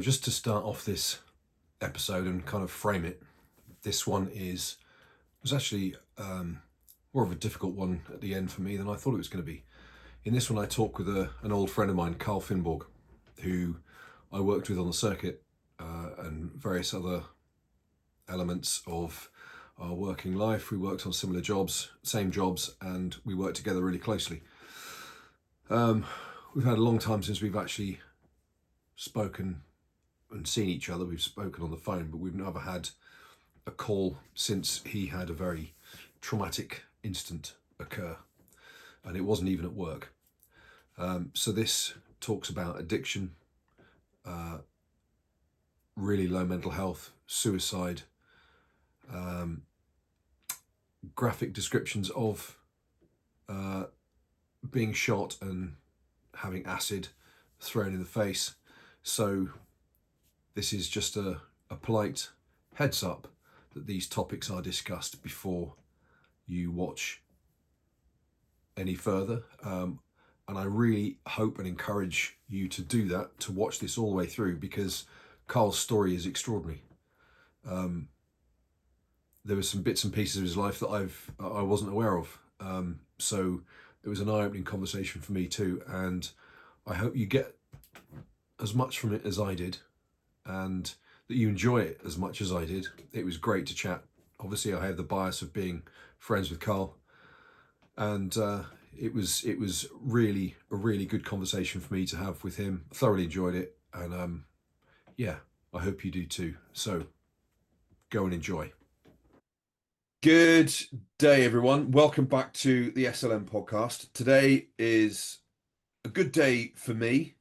just to start off this episode and kind of frame it, this one was actually more of a difficult one at the end for me than I thought it was going to be. In this one, I talk with an old friend of mine, Carl Finnborg, who I worked with on the circuit and various other elements of our working life. We worked on similar jobs, same jobs, and we worked together really closely. We've had a long time since we've actually spoken and seen each other. We've spoken on the phone, but we've never had a call since he had a very traumatic incident occur, and it wasn't even at work. So this talks about addiction, really low mental health, suicide, graphic descriptions of being shot and having acid thrown in the face. So this is just a polite heads up that these topics are discussed before you watch any further. And I really hope and encourage you to do that, to watch this all the way through, because Carl's story is extraordinary. There were some bits and pieces of his life that I wasn't aware of. So it was an eye-opening conversation for me too, and I hope you get as much from it as I did, and that you enjoy it as much as I did. It was great to chat. Obviously, I have the bias of being friends with Carl, and it was really a really good conversation for me to have with him. Thoroughly enjoyed it, and yeah, I hope you do too. So go and enjoy. Good day, everyone. Welcome back to the SLM Podcast. Today is a good day for me,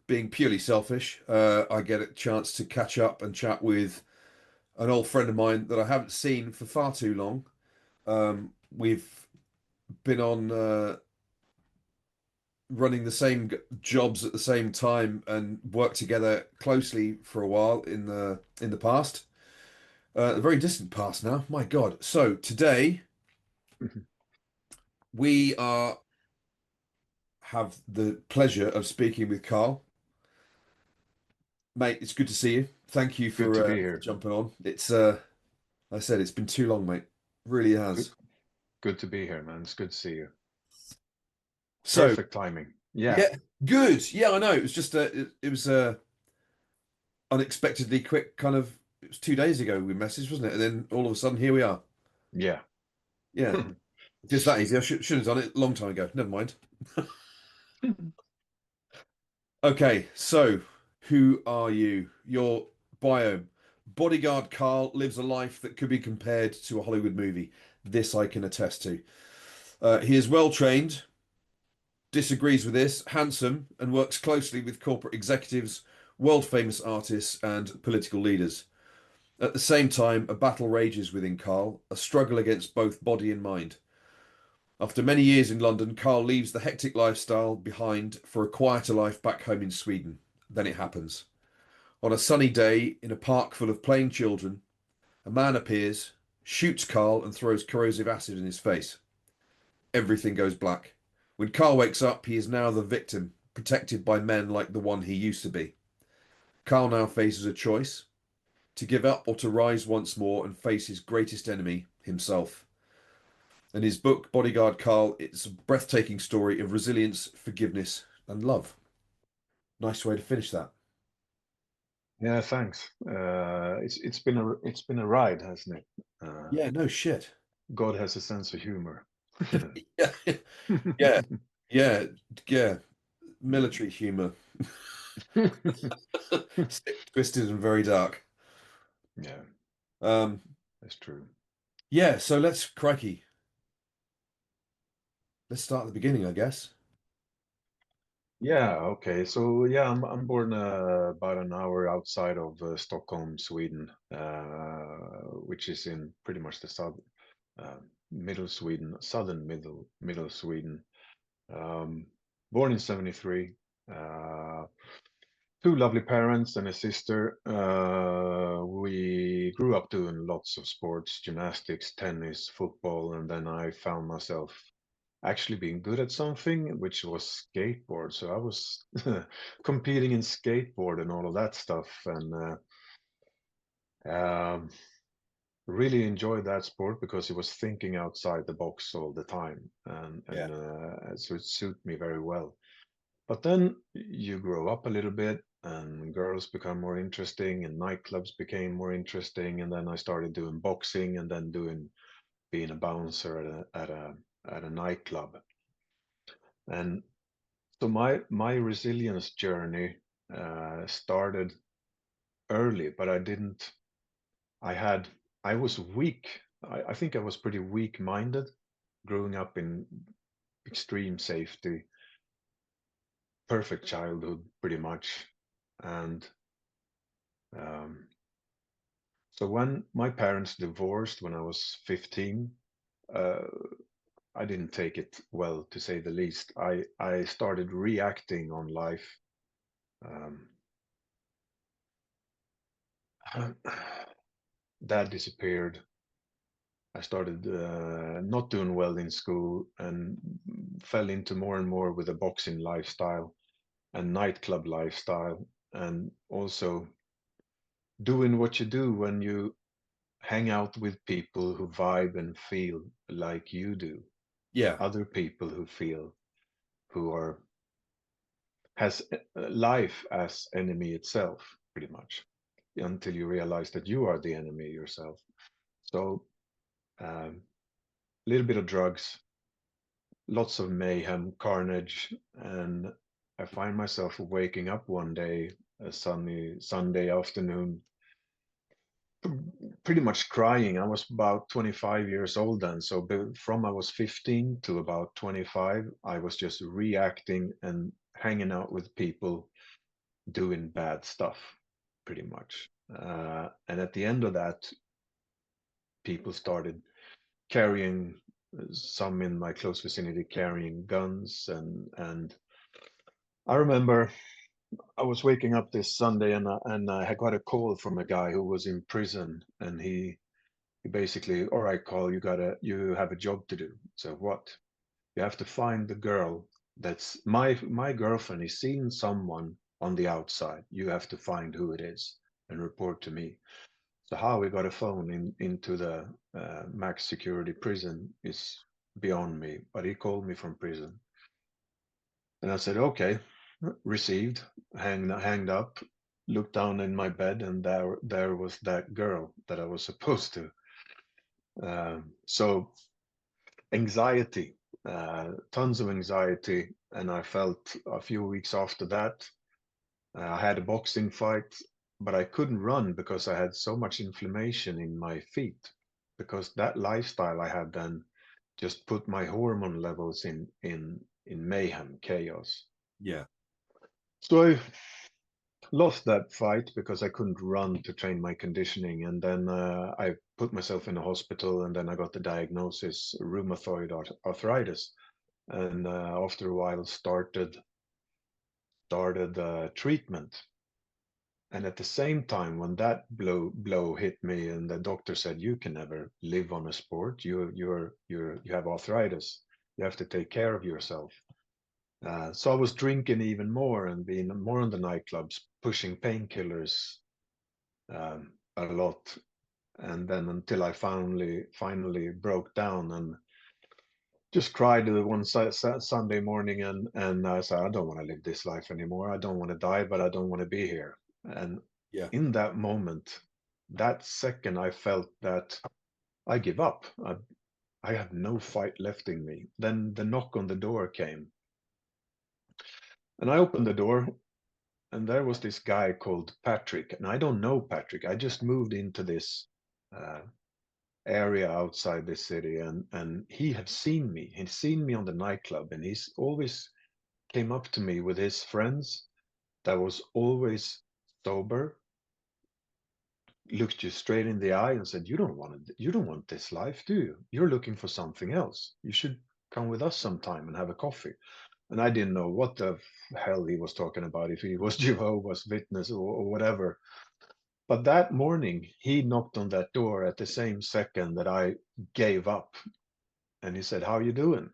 being purely selfish. I get a chance to catch up and chat with an old friend of mine that I haven't seen for far too long. We've been on running the same jobs at the same time and worked together closely for a while in the past. A very distant past now, my God. So today we have the pleasure of speaking with Carl. Mate, it's good to see you. Thank you Good to for be here. jumping on. It's like I said, it's been too long, mate. Really has. Good to be here, man. It's good to see you. So Perfect timing. Yeah. yeah, good. Yeah, I know. It was just it was unexpectedly quick. Kind of, it was 2 days ago we messaged, wasn't it? And then all of a sudden, here we are. Yeah. Yeah, just that easy. I should have done it a long time ago. Never mind. Okay, so who are you? Your biome. Bodyguard Carl lives a life that could be compared to a Hollywood movie. This I can attest to. He is well trained, disagrees with this, handsome, and works closely with corporate executives, world famous artists, and political leaders. At the same time, a battle rages within Carl, a struggle against both body and mind. After many years in London, Carl leaves the hectic lifestyle behind for a quieter life back home in Sweden. Then it happens. On a sunny day in a park full of playing children, a man appears, shoots Carl, and throws corrosive acid in his face. Everything goes black. When Carl wakes up, he is now the victim, protected by men like the one he used to be. Carl now faces a choice: to give up or to rise once more and face his greatest enemy, himself. And his book, Bodyguard Carl, it's a breathtaking story of resilience, forgiveness, and love. Nice way to finish that. Yeah, thanks. It's been a ride, hasn't it? Yeah, no shit. God has a sense of humor. Yeah, yeah, yeah, yeah. Military humor. Twisted and very dark. Yeah, Um, that's true. yeah, so crikey. Let's start at the beginning, I guess. Yeah, okay. So yeah, I'm born about an hour outside of Stockholm, Sweden, which is in pretty much the middle Sweden, southern middle Sweden. Born in 73. Two lovely parents and a sister. We grew up doing lots of sports, gymnastics, tennis, football, and then I found myself actually being good at something, which was skateboard. So I was competing in skateboard and all of that stuff, and um, really enjoyed that sport because it was thinking outside the box all the time, Yeah. and so it suited me very well. But then you grow up a little bit, and girls become more interesting, and nightclubs became more interesting, and then I started doing boxing, and then doing being a bouncer at a nightclub. And so my resilience journey started early, but I didn't. I had I was weak. I think I was pretty weak-minded, growing up in extreme safety, perfect childhood, pretty much, and um, so when my parents divorced when I was 15, uh, I didn't take it well, to say the least. I started reacting on life. Um, Dad disappeared. I started not doing well in school and fell into more and more with a boxing lifestyle and nightclub lifestyle, and also doing what you do when you hang out with people who vibe and feel like you do. Yeah. Other people who feel, who are has life as enemy itself, pretty much, until you realize that you are the enemy yourself. So a little bit of drugs, lots of mayhem, carnage, and I find myself waking up one day, a sunny Sunday afternoon, pretty much crying. I was about 25 years old then, so from I was 15 to about 25, I was just reacting and hanging out with people doing bad stuff, pretty much. And at the end of that, people started carrying, some in my close vicinity carrying guns, and I remember I was waking up this Sunday, and I had got a call from a guy who was in prison, and he basically, all right, Carl, you have a job to do. So what? You have to find the girl that's my girlfriend is seeing someone on the outside. You have to find who it is and report to me. So how we got a phone into the max security prison is beyond me. But he called me from prison, and I said, okay, received, hanged up, looked down in my bed, and there was that girl that I was supposed to. So anxiety, tons of anxiety, and I felt a few weeks after that. I had a boxing fight, but I couldn't run because I had so much inflammation in my feet. Because that lifestyle I had then just put my hormone levels in mayhem, chaos. Yeah. So I lost that fight because I couldn't run to train my conditioning, and then I put myself in a hospital, and then I got the diagnosis rheumatoid arthritis, and after a while started treatment. And at the same time, when that blow hit me, and the doctor said, "You can never live on a sport. You have arthritis. You have to take care of yourself." So I was drinking even more and being more in the nightclubs, pushing painkillers a lot, and then until I finally broke down and just cried one Sunday morning, and I said, I don't want to live this life anymore. I don't want to die, but I don't want to be here. And Yeah. in that moment, that second, I felt that I give up. I have no fight left in me. Then the knock on the door came, and I opened the door, and there was this guy called Patrick. And I don't know Patrick. I just moved into this uh, area outside the city, and he had seen me. He'd seen me on the nightclub, and he's always came up to me with his friends that was always sober, looked you straight in the eye and said, you don't want this life, do you? You're looking for something else. You should come with us sometime and have a coffee." And I didn't know what the hell he was talking about, if he was Jehovah's Witness or whatever. But that morning, he knocked on that door at the same second that I gave up. And he said, "How you doing?"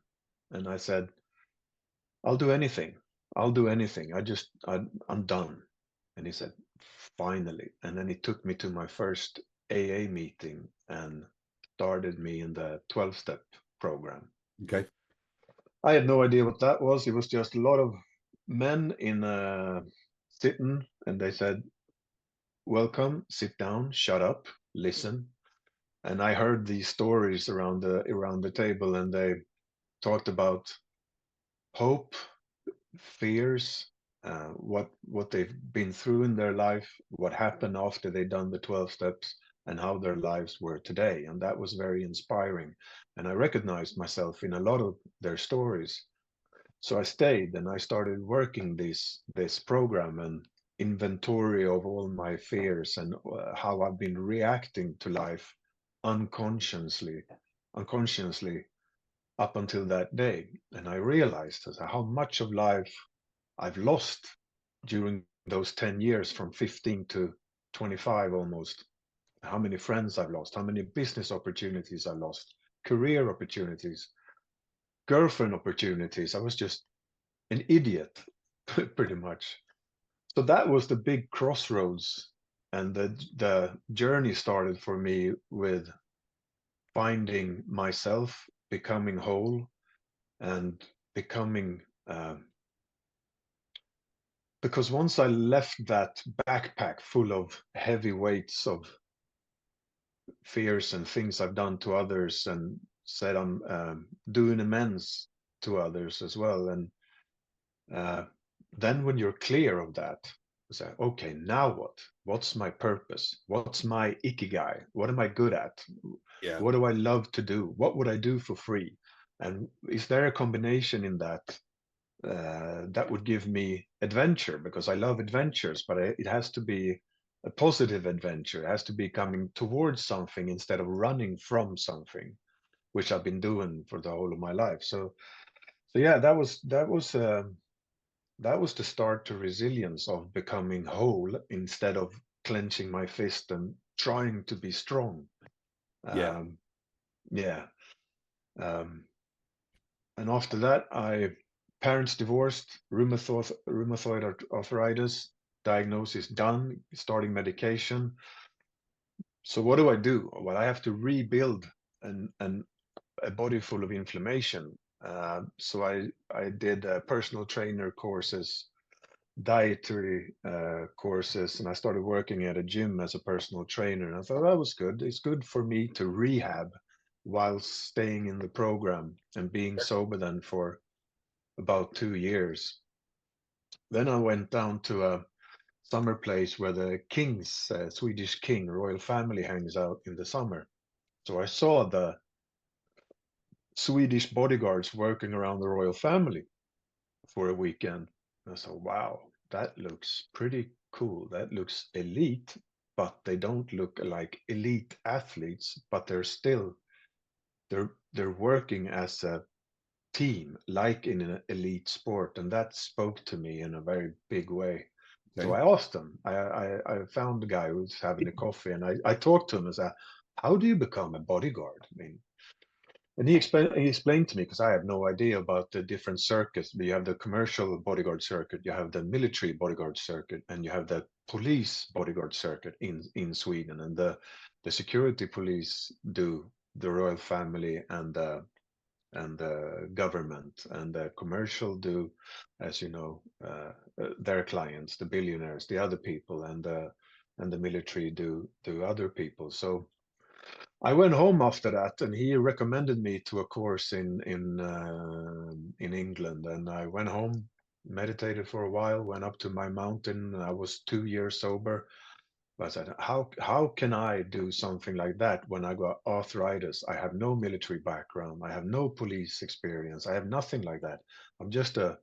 And I said, I'll do anything. I'll do anything. I'm done. And he said, finally. And then he took me to my first AA meeting and started me in the 12-step program. Okay. I had no idea what that was. It was just a lot of men in sitting, and they said, welcome, sit down, shut up, listen. And I heard these stories around the table, and they talked about hope, fears, what they've been through in their life, what happened after they'd done the 12 steps, and how their lives were today. And that was very inspiring. And I recognized myself in a lot of their stories. So I stayed and I started working this program and inventory of all my fears and how I've been reacting to life unconsciously up until that day. And I realized how much of life I've lost during those 10 years from 15 to 25 almost. How many friends I've lost, how many business opportunities I lost, career opportunities, girlfriend opportunities. I was just an idiot, pretty much. So that was the big crossroads. And the journey started for me with finding myself, becoming whole, and becoming because once I left that backpack full of heavy weights of fears and things I've done to others, and said I'm doing amends to others as well, and uh, then when you're clear of that, you say, okay, now what? What's my purpose? What's my ikigai? What am I good at? Yeah. What do I love to do? What would I do for free? And is there a combination in that that would give me adventure, because I love adventures, but it has to be a positive adventure. It has to be coming towards something instead of running from something, which I've been doing for the whole of my life. So yeah, that was the start to resilience of becoming whole instead of clenching my fist and trying to be strong. Yeah. Um, yeah. Um, and after that, I parents divorced, rheumatoid arthritis, diagnosis done, starting medication. So what do I do? Well, I have to rebuild an a body full of inflammation. So I did personal trainer courses, dietary courses, and I started working at a gym as a personal trainer. And I thought that was good. It's good for me to rehab while staying in the program and being sober then for about 2 years. Then I went down to a summer place where the kings, Swedish king, royal family hangs out in the summer. So I saw the Swedish bodyguards working around the royal family for a weekend. And I said, wow, that looks pretty cool. That looks elite, but they don't look like elite athletes, but they're working as a team, like in an elite sport, and that spoke to me in a very big way. So Okay. I asked him. I found the guy who was having a coffee, and I talked to him and said, "How do you become a bodyguard?" I mean, and he explained to me, because I had no idea about the different circuits. You have the commercial bodyguard circuit, you have the military bodyguard circuit, and you have the police bodyguard circuit in Sweden. And the security police do the royal family and the government, and the commercial do, as you know, their clients, the billionaires, the other people, and the military do other people. So I went home after that, and he recommended me to a course in England, and I went home, meditated for a while, went up to my mountain. I was 2 years sober. But I said, how can I do something like that when I got arthritis? I have no military background. I have no police experience. I have nothing like that. I'm just a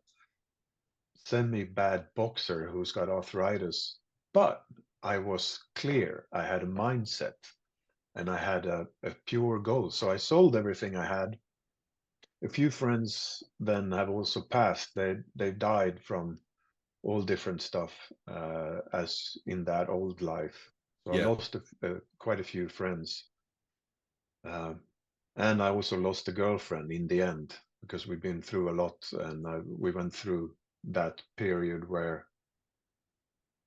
semi-bad boxer who's got arthritis. But I was clear. I had a mindset and I had a pure goal. So I sold everything I had. A few friends then have also passed. They died from all different stuff as in that old life. So I Yeah. lost quite a few friends, um, and I also lost a girlfriend in the end. because we've been through a lot, and we went through that period where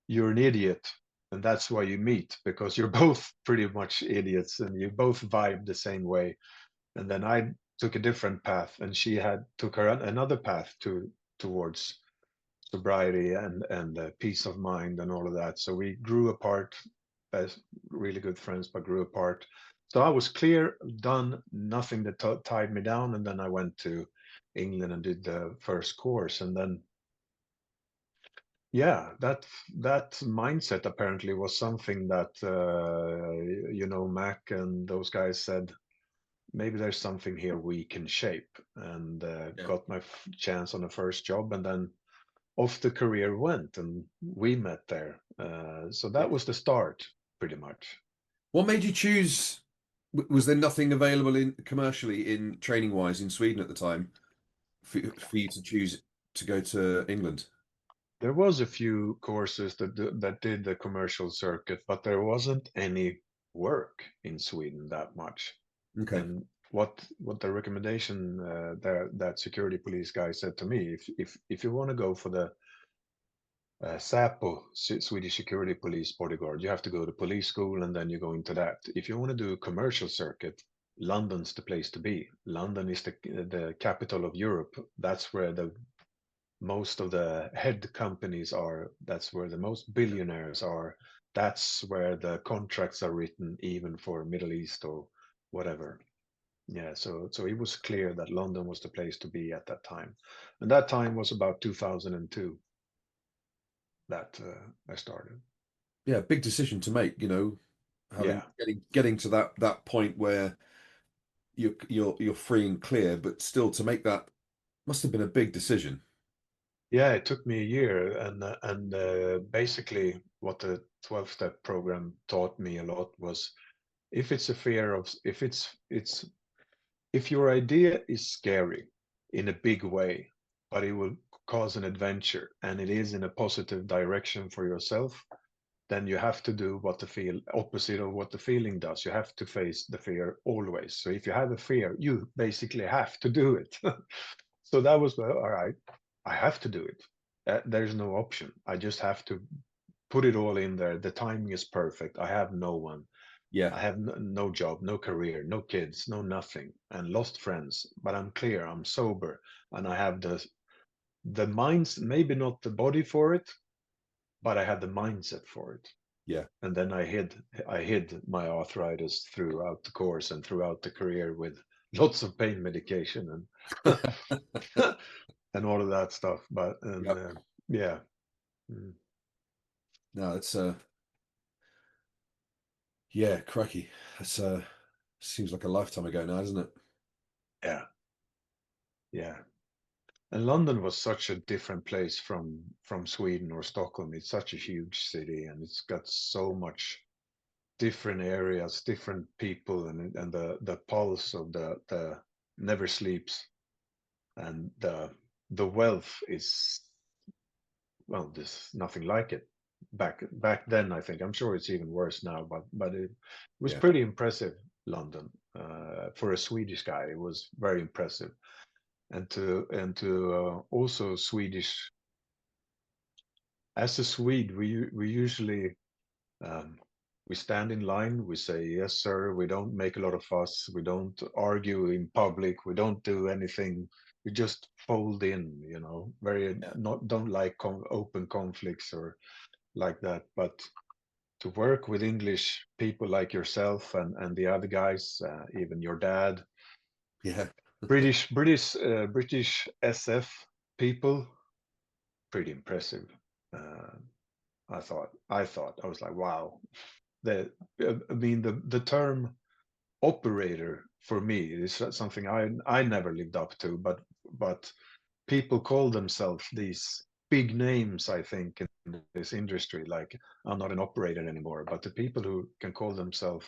you're an idiot, and that's why you meet, because you're both pretty much idiots and you both vibe the same way. And then I took a different path, and she had took her another path towards sobriety and peace of mind and all of that. So we grew apart as really good friends, but grew apart. So I was clear, done, nothing that tied me down. And then I went to England and did the first course. And then, yeah, that mindset apparently was something that, Mac and those guys said, maybe there's something here we can shape. And Yeah. got my chance on the first job. And then off the career went, and we met there. So Yeah. that was the start, pretty much. What made you choose? Was there nothing available in commercially in training wise in Sweden at the time for you to choose to go to England? There was a few courses that did the commercial circuit, but there wasn't any work in Sweden that much. Okay. And what the recommendation that security police guy said to me, if you want to go for the SAPO, Swedish Security Police Bodyguard, you have to go to police school and then you go into that. If you want to do a commercial circuit, London's the place to be. London is the capital of Europe. That's where the most of the head companies are. That's where the most billionaires are. That's where the contracts are written, even for Middle East or whatever. Yeah, so it was clear that London was the place to be at that time, and that time was about 2002 that I started. Yeah, big decision to make, having Yeah, getting to that point where you're free and clear, but still to make that must have been a big decision. yeah. It took me a year, and basically what the 12-step program taught me a lot was, if it's a fear of it's if your idea is scary in a big way, but it will cause an adventure and it is in a positive direction for yourself, then you have to do what the feel opposite of what the feeling does. You have to face the fear always. So if you have a fear, you basically have to do it. So that was, well, all right, I have to do it. There's no option. I just have to put it all in there. The timing is perfect. I have no one. Yeah, I have no job, no career, no kids, no nothing, and lost friends. But I'm clear, I'm sober, and I have the minds, maybe not the body for it, but I had the mindset for it. yeah. And then I hid my arthritis throughout the course and throughout the career with lots of pain medication and and all of that stuff. But and Yep. yeah. Mm. No, it's yeah, crikey. That's seems like a lifetime ago now, doesn't it? Yeah, yeah. And London was such a different place from Sweden or Stockholm. It's such a huge city, and it's got so much different areas, different people, and the pulse of the never sleeps, and the wealth is, well, there's nothing like it. Back then, I think, I'm sure it's even worse now, but it was Yeah. pretty impressive. London, for a Swedish guy, it was very impressive. And to also Swedish, as a Swede, we usually, um, we stand in line, we say yes sir, we don't make a lot of fuss, we don't argue in public, we don't do anything, we just fold in, very Yeah. not don't like open conflicts or like that. But to work with English people like yourself and the other guys, even your dad, Yeah. British SF people, pretty impressive. Uh, I thought I was like, wow. The I mean the term operator for me is something I never lived up to, but people call themselves these big names, I think, in this industry. Like, I'm not an operator anymore, but the people who can call themselves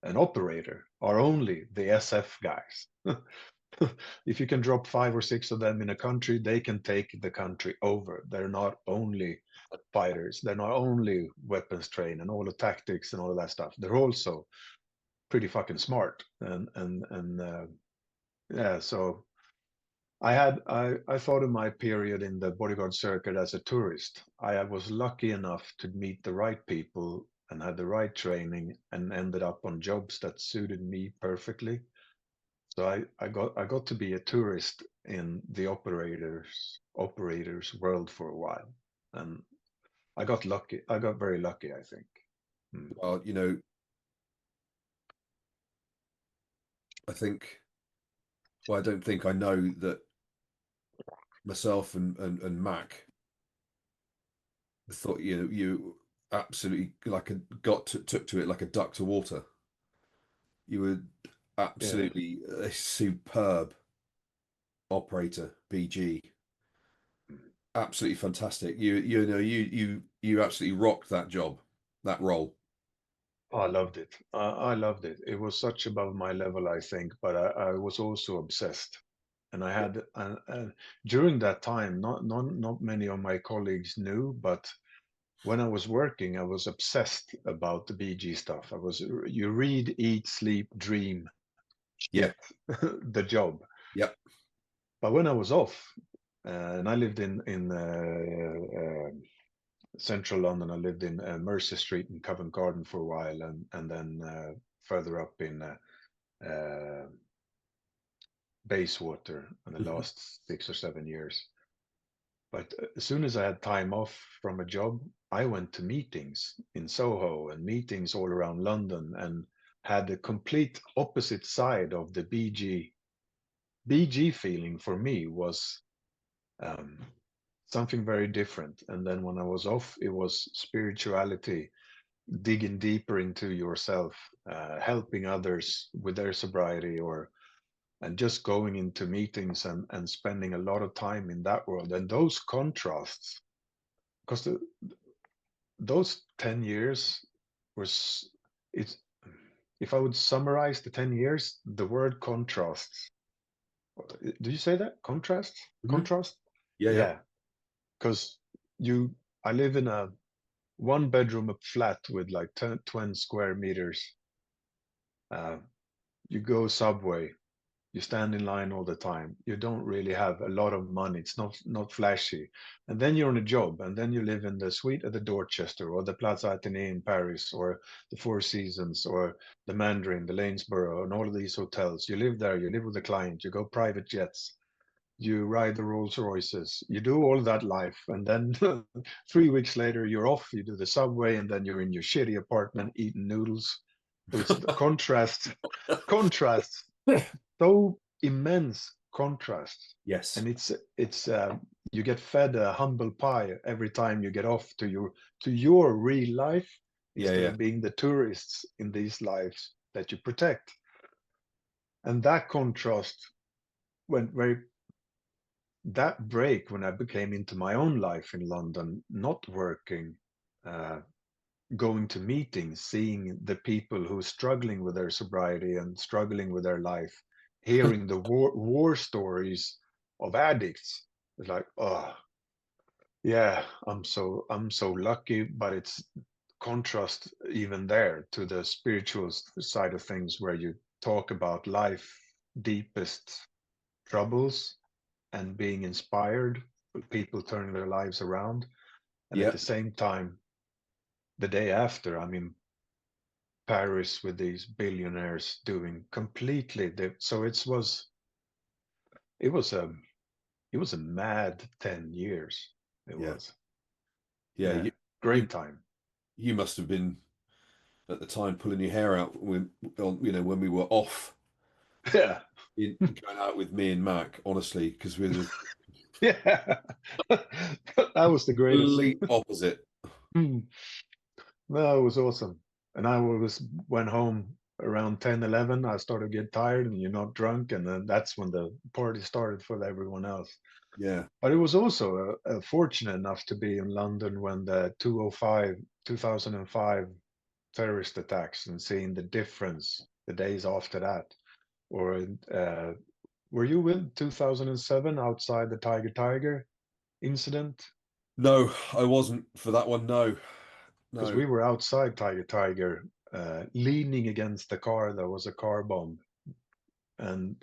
an operator are only the SF guys. If you can drop 5 or 6 of them in a country, they can take the country over. They're not only fighters, they're not only weapons trained and all the tactics and all of that stuff. They're also pretty fucking smart. And yeah, so I thought of my period in the bodyguard circuit as a tourist. I was lucky enough to meet the right people and had the right training and ended up on jobs that suited me perfectly. So I got to be a tourist in the operators world for a while, and I got lucky. I got very lucky, I think. Mm. Well, I think, well, I don't think, I know that myself and Mac thought, you absolutely took to it like a duck to water. You were Yeah. absolutely a superb operator, BG. Absolutely fantastic. You absolutely rocked that job, that role. Oh, I loved it. I loved it. It was such above my level, I think, but I was also obsessed. And I Yeah. had, during that time, not many of my colleagues knew, but when I was working, I was obsessed about the BG stuff. You read, eat, sleep, dream, shit, Yeah. the job. Yeah. But when I was off, and I lived in central London. I lived in Mercer Street in Covent Garden for a while, and then further up in Bayswater in the Mhm. last 6 or 7 years. But as soon as I had time off from a job, I went to meetings in Soho and meetings all around London and had a complete opposite side of the BG. BG feeling for me was um, something very different. And then when I was off, it was spirituality, digging deeper into yourself, helping others with their sobriety, or and just going into meetings and spending a lot of time in that world. And those contrasts, because those 10 years was it's if I would summarize the 10 years, the word contrasts. Do you say that? Contrast? Mhm. Contrast? Yeah. Yeah. Yeah. Because you I live in a one bedroom flat with like 10, 20 square meters. Uh, you go subway, you stand in line all the time, you don't really have a lot of money, it's not flashy, and then you're on a job, and then you live in the suite at the Dorchester or the Plaza Athénée in Paris or the Four Seasons or the Mandarin, the Lanesborough, and all of these hotels. You live there, you live with the client, you go private jets, you ride the Rolls Royces, you do all that life, and then 3 weeks later you're off, you do the subway, and then you're in your shitty apartment eating noodles. So it's the contrast, so immense contrast, Yes. and it's you get fed a humble pie every time you get off to your real life Yeah. instead Yeah. of being the tourists in these lives that you protect. And that contrast went very that break when I became into my own life in London, not working, uh, going to meetings, seeing the people who are struggling with their sobriety and struggling with their life, hearing the war stories of addicts. It's like, oh yeah, I'm so lucky, but it's contrast even there to the spiritual side of things where you talk about life deepest troubles and being inspired, people turning their lives around. And at Yeah. the same time, the day after, I'm in Paris with these billionaires doing completely so it was a it was a mad 10 years. It Yeah. was. Yeah. Yeah, You great time. you must have been at the time pulling your hair out when we were off Yeah. going out with me and Mac, honestly, because we're the Yeah. That was the greatest. complete opposite. Mm. No, it was awesome. And I was went home around 10, 11. I started to get tired and you're not drunk. And then that's when the party started for everyone else. Yeah. But it was also fortunate enough to be in London when the 2005 terrorist attacks and seeing the difference the days after that. Or were you with 2007 outside the Tiger incident? No, I wasn't for that one. No. Because No. we were outside Tiger, leaning against the car. There was a car bomb, and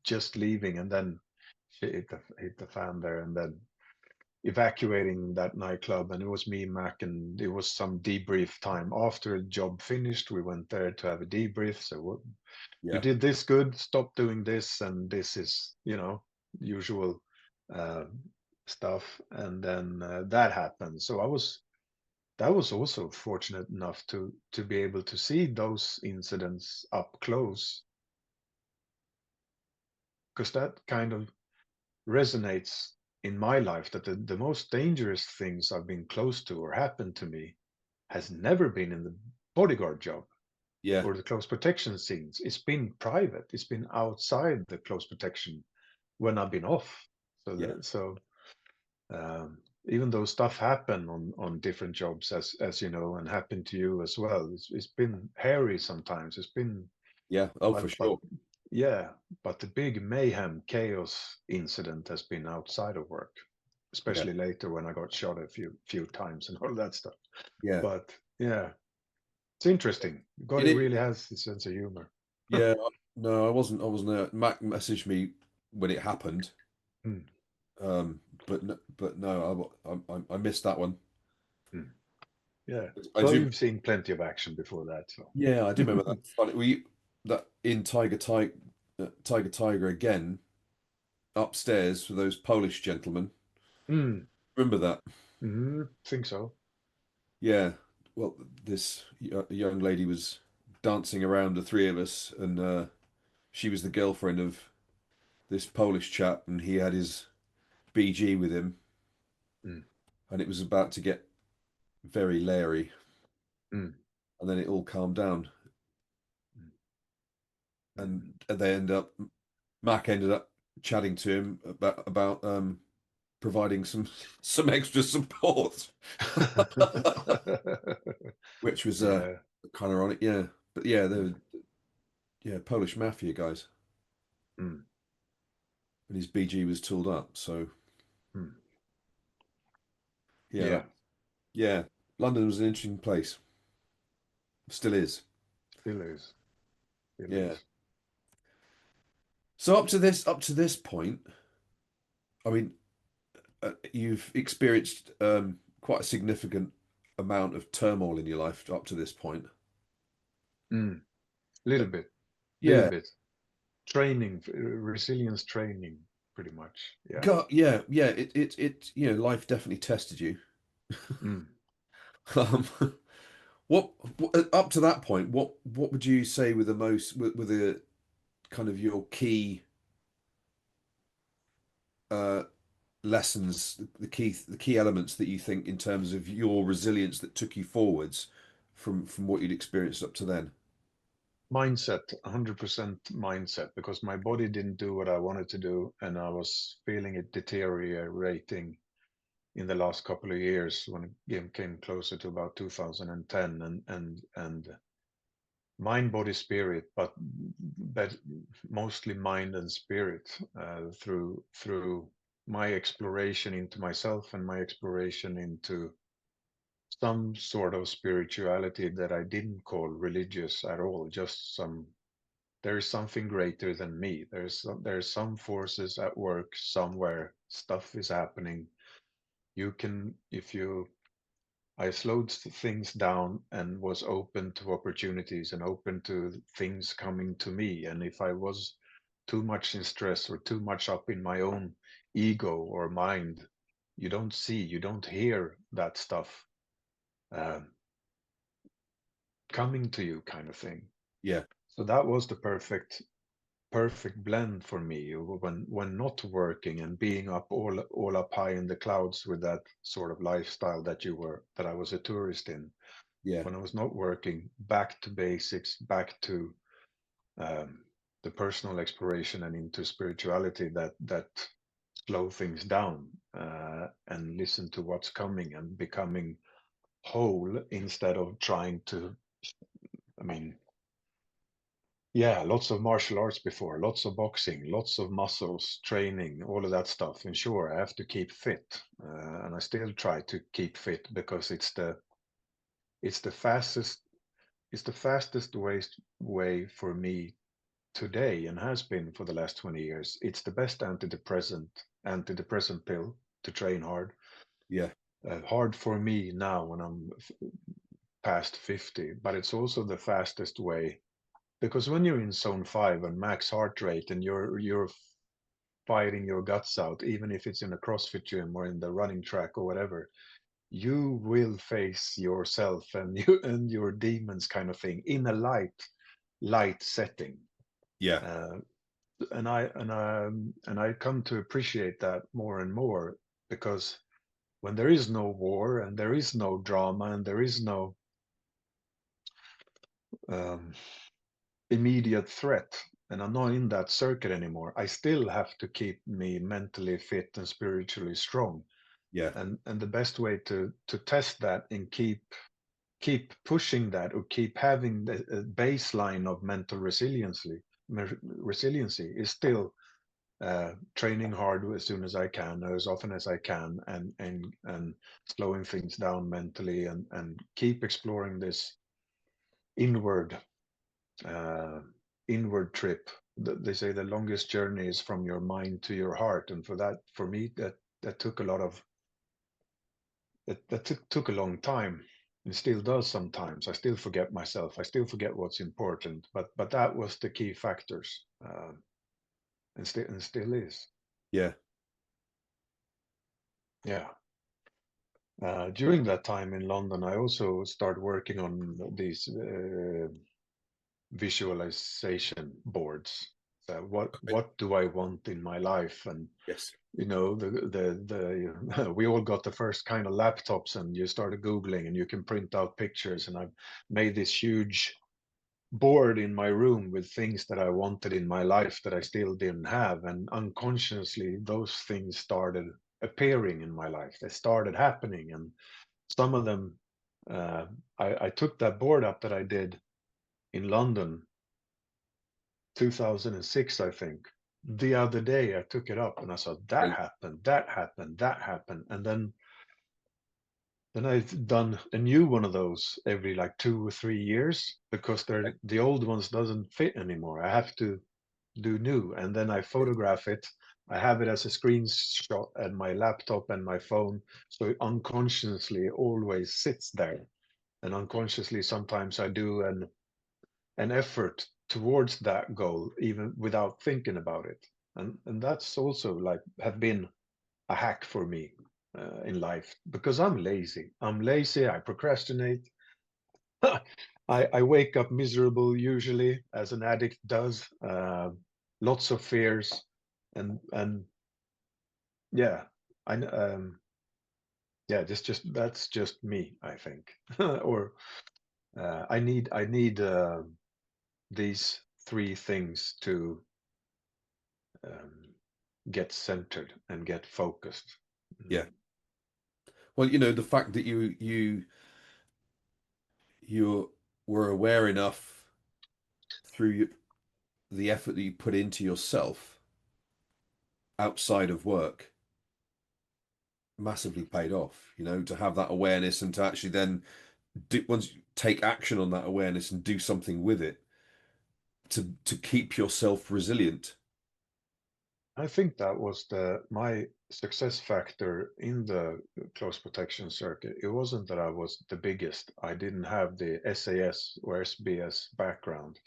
just leaving, and then shit hit the fan there, and then evacuating that nightclub. And it was me, Mac, and it was some debrief time after the job finished. We went there to have a debrief. So you Yeah. did this good, stop doing this, and this is, usual uh, stuff. And then that happened. So that was also fortunate enough to be able to see those incidents up close, because that kind of resonates in my life, that the most dangerous things I've been close to or happened to me has never been in the bodyguard job Yeah. or the close protection scenes. It's been private. It's been outside the close protection when I've been off. So Yeah. um, even though stuff happen on different jobs, as you know, and happen to you as well, it's been hairy sometimes. It's been, Yeah. Oh, for but sure. yeah, but the big mayhem chaos incident has been outside of work, Yeah. especially later when I got shot a few times and all that stuff. Yeah. But yeah, it's interesting. God, In it it. really has a sense of humor. Yeah. No, I wasn't. I wasn't there. Mac messaged me when it happened. Mm, But no, I missed that one. mm. Yeah. I Well, do. you've seen plenty of action before that, so. Yeah, I do remember that. Funny. That in Tiger Tiger again upstairs for those Polish gentlemen. Mm, Remember that? think so. Yeah. Well, this young lady was dancing around the three of us, and she was the girlfriend of this Polish chap, and he had his BG with him, Mm, and it was about to get very leery, mm, and then it all calmed down, mm, and mm. they end up Mac ended up chatting to him about providing some extra support, which was Yeah. kind of ironic, yeah. But yeah, they're yeah Polish mafia guys, Mm, and his BG was tooled up, so mm. yeah, Yeah. yeah. London was an interesting place, still is. Still is. Still Yeah. is. So up to this point, I mean, you've experienced quite a significant amount of turmoil in your life up to this point. Mm. Uh, Little bit. Little Yeah, bit. Training, resilience training, pretty much. Yeah. yeah, yeah. You know, life definitely tested you. Mm. Um, what up to that point? What would you say were the most were the kind of your key uh, lessons, the key elements that you think in terms of your resilience that took you forwards from what you'd experienced up to then? Mindset, 100% mindset, because my body didn't do what I wanted to do, and I was feeling it deteriorating in the last couple of years when it came closer to about 2010, and mind, body, spirit, but mostly mind and spirit, through my exploration into myself and my exploration into some sort of spirituality that I didn't call religious at all, just some. There is something greater than me. There's some forces at work somewhere. Stuff is happening. You can, if you I slowed things down and was open to opportunities and open to things coming to me. And if I was too much in stress or too much up in my own ego or mind, you don't see, you don't hear that stuff uh, coming to you, kind of thing. Yeah, So that was the perfect blend for me when not working and being up all up high in the clouds with that sort of lifestyle that I was a tourist in. yeah, When I was not working, back to basics, back to um, the personal exploration and into spirituality, that slow things down, and listen to what's coming and becoming whole instead of trying to. I mean, yeah, lots of martial arts before, lots of boxing, lots of muscles training, all of that stuff. And sure, I have to keep fit, and I still try to keep fit because it's the fastest way for me today and has been for the last 20 years. It's the best antidepressant pill to train hard. Yeah. Hard for me now when I'm past 50, but it's also the fastest way, because when you're in zone 5 and max heart rate and you're fighting your guts out, even if it's in a CrossFit gym or in the running track or whatever, you will face yourself and you and your demons, kind of thing, in a light setting. Yeah. uh, and I come to appreciate that more and more, because when there is no war and there is no drama and there is no um, immediate threat, and I'm not in that circuit anymore, I still have to keep me mentally fit and spiritually strong. Yeah. And the best way to test that and keep pushing that, or keep having the baseline of mental resiliency is still training hard as soon as I can, or as often as I can, and slowing things down mentally, and keep exploring this inward uh, inward trip. They say the longest journey is from your mind to your heart, and for me, that took a lot of that took a long time. It still does sometimes. I still forget myself. I still forget what's important. But that was the key factors, and still is. Yeah. Yeah. During that time in London, I also started working on these visualization boards. Okay. What do I want in my life? And Yes. the we all got the first kind of laptops, and you started Googling, and you can print out pictures. And I've made this huge board in my room with things that I wanted in my life that I still didn't have. And unconsciously, those things started appearing in my life. They started happening, and some of them, uh, I took that board up that I did in London, 2006, I think. The other day, I took it up and I saw that Brilliant. happened, that happened, that happened, and then I've done a new one of those every like 2 or 3 years, because Okay. the old ones doesn't fit anymore. I have to do new, and then I photograph it. I have it as a screenshot at my laptop and my phone, so it unconsciously always sits there. And unconsciously, sometimes I do an effort towards that goal, even without thinking about it. And that's also like have been a hack for me in life, because I'm lazy. I'm lazy. I procrastinate. I wake up miserable usually, as an addict does. Lots of fears, and yeah, I yeah, just that's just me, I think. Or I need these three things to um, get centered and get focused. Yeah. Mm. Well, the fact that you were aware enough through the effort that you put into yourself outside of work massively paid off, to have that awareness and to actually then once you take action on that awareness and do something with it to keep yourself resilient. I think that was my success factor in the close protection circuit. It wasn't that I was the biggest. I didn't have the SAS or SBS background.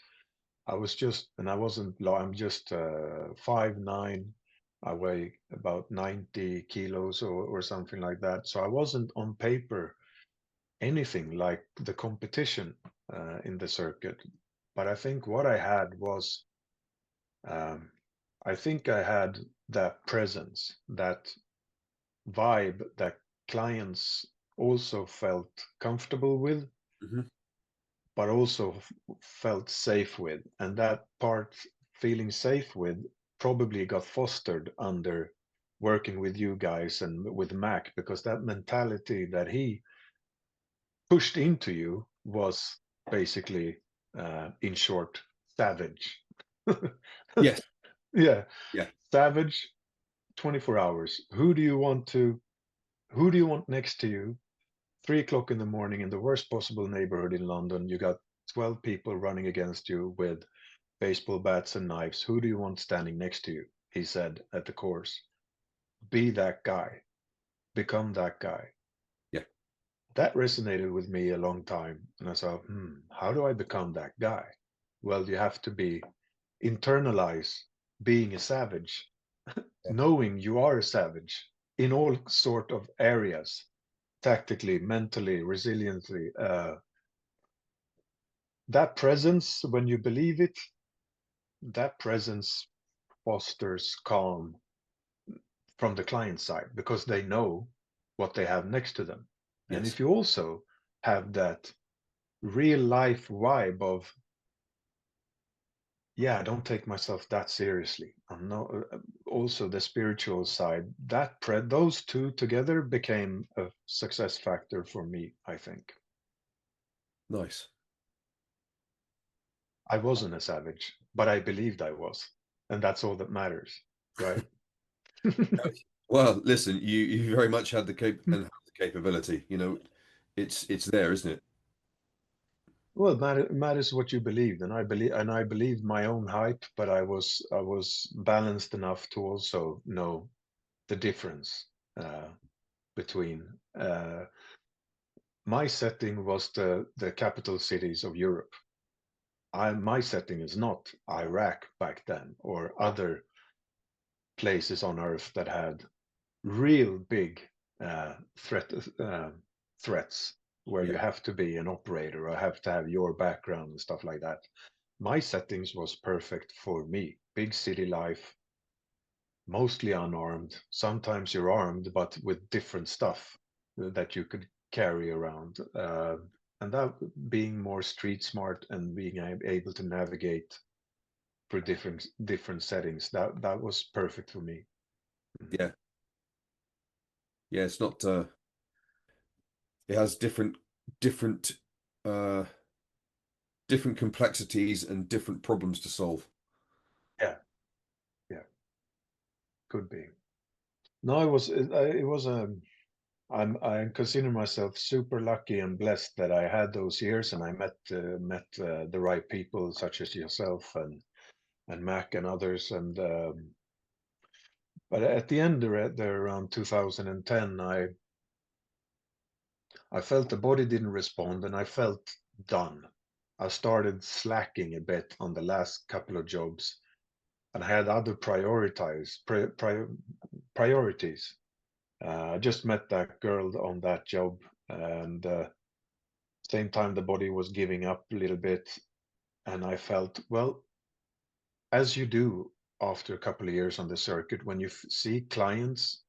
I was just, and I wasn't. I'm just 5'9". I weigh about 90 kilos or something like that. So I wasn't on paper anything like the competition in the circuit. But I think what I had was, um, I think I had that presence, that vibe that clients also felt comfortable with, Mhm. but also felt safe with. And that part, feeling safe with, probably got fostered under working with you guys and with Mac, because that mentality that he pushed into you was basically, in short, savage. Yes. Yeah, Yeah. savage, 24 hours. Who do you want next to you? 3 o'clock in the morning in the worst possible neighborhood in London. You got 12 people running against you with baseball bats and knives. Who do you want standing next to you? He said at the course. Be that guy. Become that guy. Yeah. That resonated with me a long time. And I thought, how do I become that guy? Well, you have to internalize being a savage, Yeah. knowing you are a savage in all sort of areas, tactically, mentally, resiliently. That presence, when you believe it, that presence fosters calm from the client side because they know what they have next to them. And Yes. if you also have that real life vibe of, yeah, I don't take myself that seriously. I'm not also the spiritual side. Those two together became a success factor for me, I think. Nice. I wasn't a savage, but I believed I was, and that's all that matters, right? Well, listen, you very much had the have the capability. It's there, isn't it? Well, matters what you believed, and I believed my own hype, but I was balanced enough to also know the difference between. My setting was the capital cities of Europe. My setting is not Iraq back then or other places on Earth that had real big uh, threat uh, threats where Yeah. you have to be an operator or have to have your background and stuff like that. My settings was perfect for me. Big city life, mostly unarmed. Sometimes you're armed, but with different stuff that you could carry around. And that being more street smart and being able to navigate for different settings, that was perfect for me. Yeah. Yeah. It's not. It has different, uh, different complexities and different problems to solve. Yeah, yeah, could be. No, it was. I consider myself super lucky and blessed that I had those years and I met the right people such as yourself and Mac and others. And but at the end, there around 2010, I felt the body didn't respond, and I felt done. I started slacking a bit on the last couple of jobs, and I had other priorities. I just met that girl on that job, and same time the body was giving up a little bit, and I felt, well, as you do after a couple of years on the circuit, when you see clients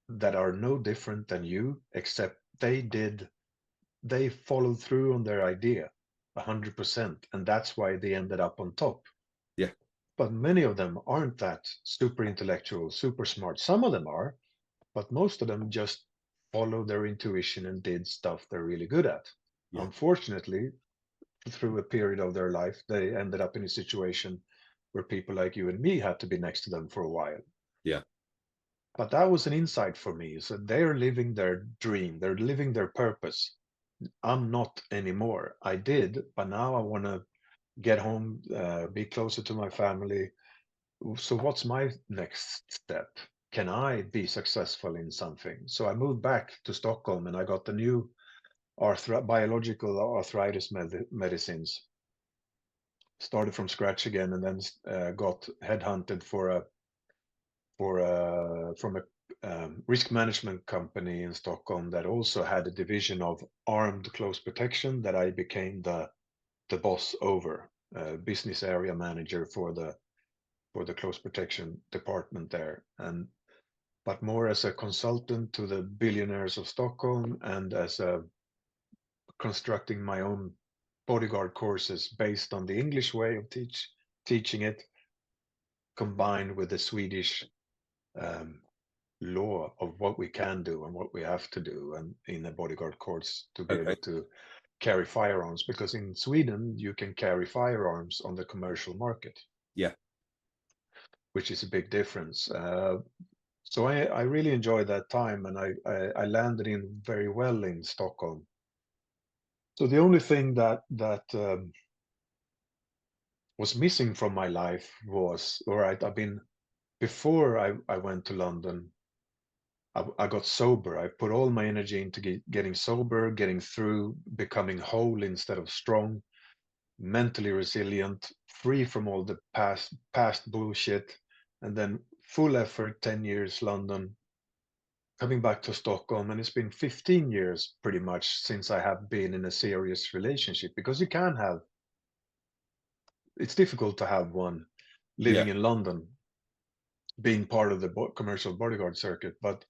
that are no different than you, except they followed through on their idea 100%, and that's why they ended up on top. Yeah. But many of them aren't that super intellectual, super smart. Some of them are, but most of them just followed their intuition and did stuff they're really good at. Yeah. Unfortunately, through a period of their life, they ended up in a situation where people like you and me had to be next to them for a while. Yeah. But that was an insight for me. So they're living their dream, they're living their purpose. I'm not anymore. I did, but now I want to get home, be closer to my family. So, what's my next step? Can I be successful in something? So, I moved back to Stockholm and I got the new biological arthritis medicines. Started from scratch again, and then got headhunted from a risk management company in Stockholm that also had a division of armed close protection that I became the boss over, business area manager for the close protection department there, and but more as a consultant to the billionaires of Stockholm and as a constructing my own bodyguard courses based on the English way of teaching it, combined with the Swedish um, law of what we can do and what we have to do, and in a bodyguard course to be Okay. able to carry firearms. Because in Sweden you can carry firearms on the commercial market, Yeah. which is a big difference. So I really enjoyed that time, and I landed in very well in Stockholm. So the only thing that was missing from my life was, all right, I've been, before I went to London, I got sober. I put all my energy into getting sober, getting through, becoming whole instead of strong, mentally resilient, free from all the past bullshit, and then full effort, 10 years London, coming back to Stockholm, and it's been 15 years pretty much since I have been in a serious relationship, because you can have, it's difficult to have one Yeah. living in London, being part of the commercial bodyguard circuit. But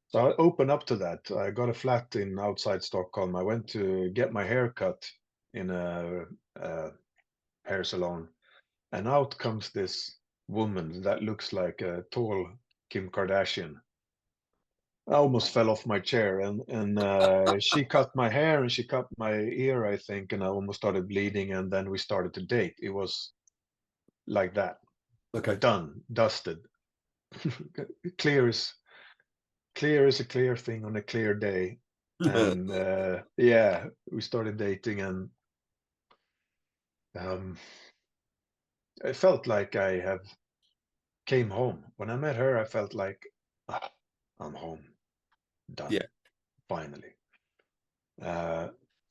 so I opened up to that. I got a flat in outside Stockholm. I went to get my hair cut in a hair salon, and out comes this woman that looks like a tall Kim Kardashian. I almost fell off my chair, and she cut my hair and she cut my ear, I think, and I almost started bleeding. And then we started to date. It was like that, Okay. done, dusted, clear as clear as a clear thing on a clear day. And yeah, we started dating, and um, I felt like I have came home. When I met her, I felt like, ah, I'm home, done, Yeah. finally. Uh,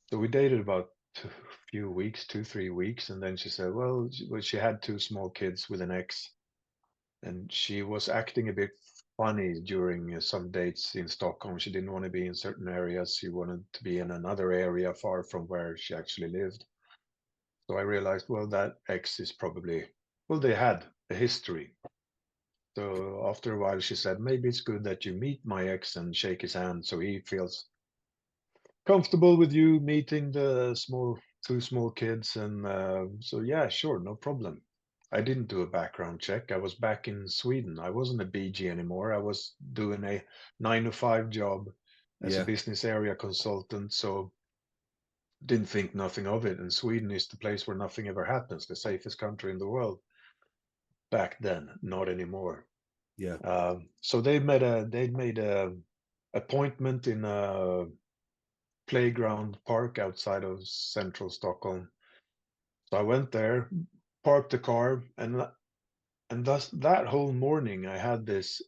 so we dated about a few weeks, 2, 3 weeks, and then she said, well, she had two small kids with an ex, and she was acting a bit funny during some dates in Stockholm. She didn't want to be in certain areas. She wanted to be in another area far from where she actually lived. So I realized, well, that ex is probably, well, they had a history. So after a while, she said, maybe it's good that you meet my ex and shake his hand so he feels comfortable with you meeting the two small kids. And so, yeah, sure, no problem. I didn't do a background check. I was back in Sweden. I wasn't a BG anymore. I was doing a 9 to 5 job as a Yeah. business area consultant. So didn't think nothing of it. And Sweden is the place where nothing ever happens, the safest country in the world back then, not anymore. Yeah. So they made a appointment in a playground park outside of central Stockholm. So I went there, parked the car, and thus that whole morning I had this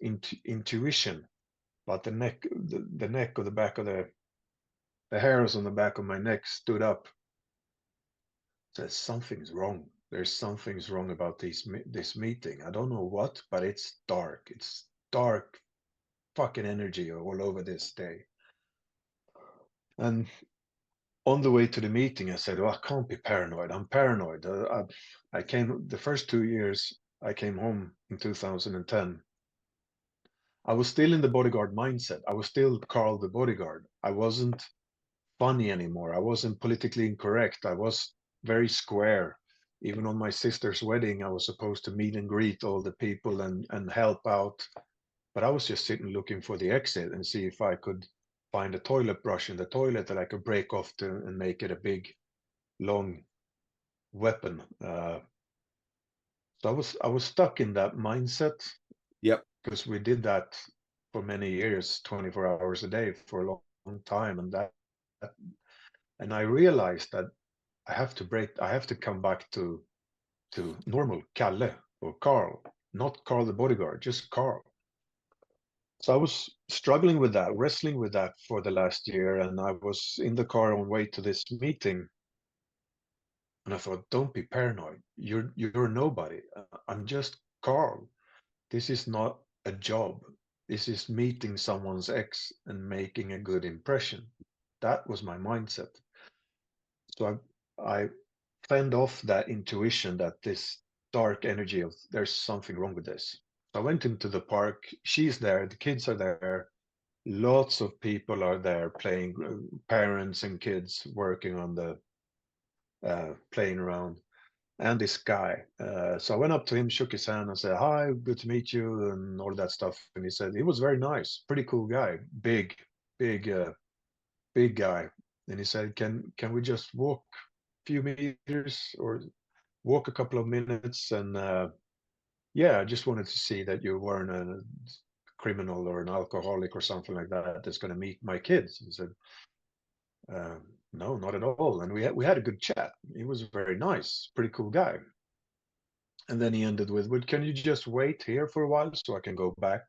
intuition about the neck or the back of the hairs on the back of my neck stood up. Says something's wrong. There's something's wrong about this meeting. I don't know what, but it's dark. It's dark fucking energy all over this day. And on the way to the meeting, I said, "Oh, I can't be paranoid. I'm paranoid." I came the first 2 years. I came home in 2010. I was still in the bodyguard mindset. I was still Carl the bodyguard. I wasn't funny anymore. I wasn't politically incorrect. I was very square. Even on my sister's wedding, I was supposed to meet and greet all the people and help out. But I was just sitting looking for the exit and see if I could find a toilet brush in the toilet that I could break off to and make it a big, long weapon. So I was stuck in that mindset Yep. because we did that for many years, 24 hours a day for a long time, and I realized that I have to come back to normal Kalle or Carl, not Carl the bodyguard, just Carl. So I was struggling with that, wrestling with that for the last year, and I was in the car on way to this meeting, and I thought, don't be paranoid. You're nobody. I'm just Carl. This is not a job. This is meeting someone's ex and making a good impression. That was my mindset. So I fend off that intuition that this dark energy of there's something wrong with this. So I went into the park. She's there. The kids are there. Lots of people are there playing, parents and kids working on the playing around. And this guy. So I went up to him, shook his hand, and said, "Hi, good to meet you," and all that stuff. And he said he was very nice, pretty cool guy, big, big guy. And he said, "Can we just walk a few meters or walk a couple of minutes?" And yeah, I just wanted to see that you weren't a criminal or an alcoholic or something like that that's going to meet my kids. He said, "No, not at all." And we had a good chat. He was very nice, pretty cool guy. And then he ended with, "But can you just wait here for a while so I can go back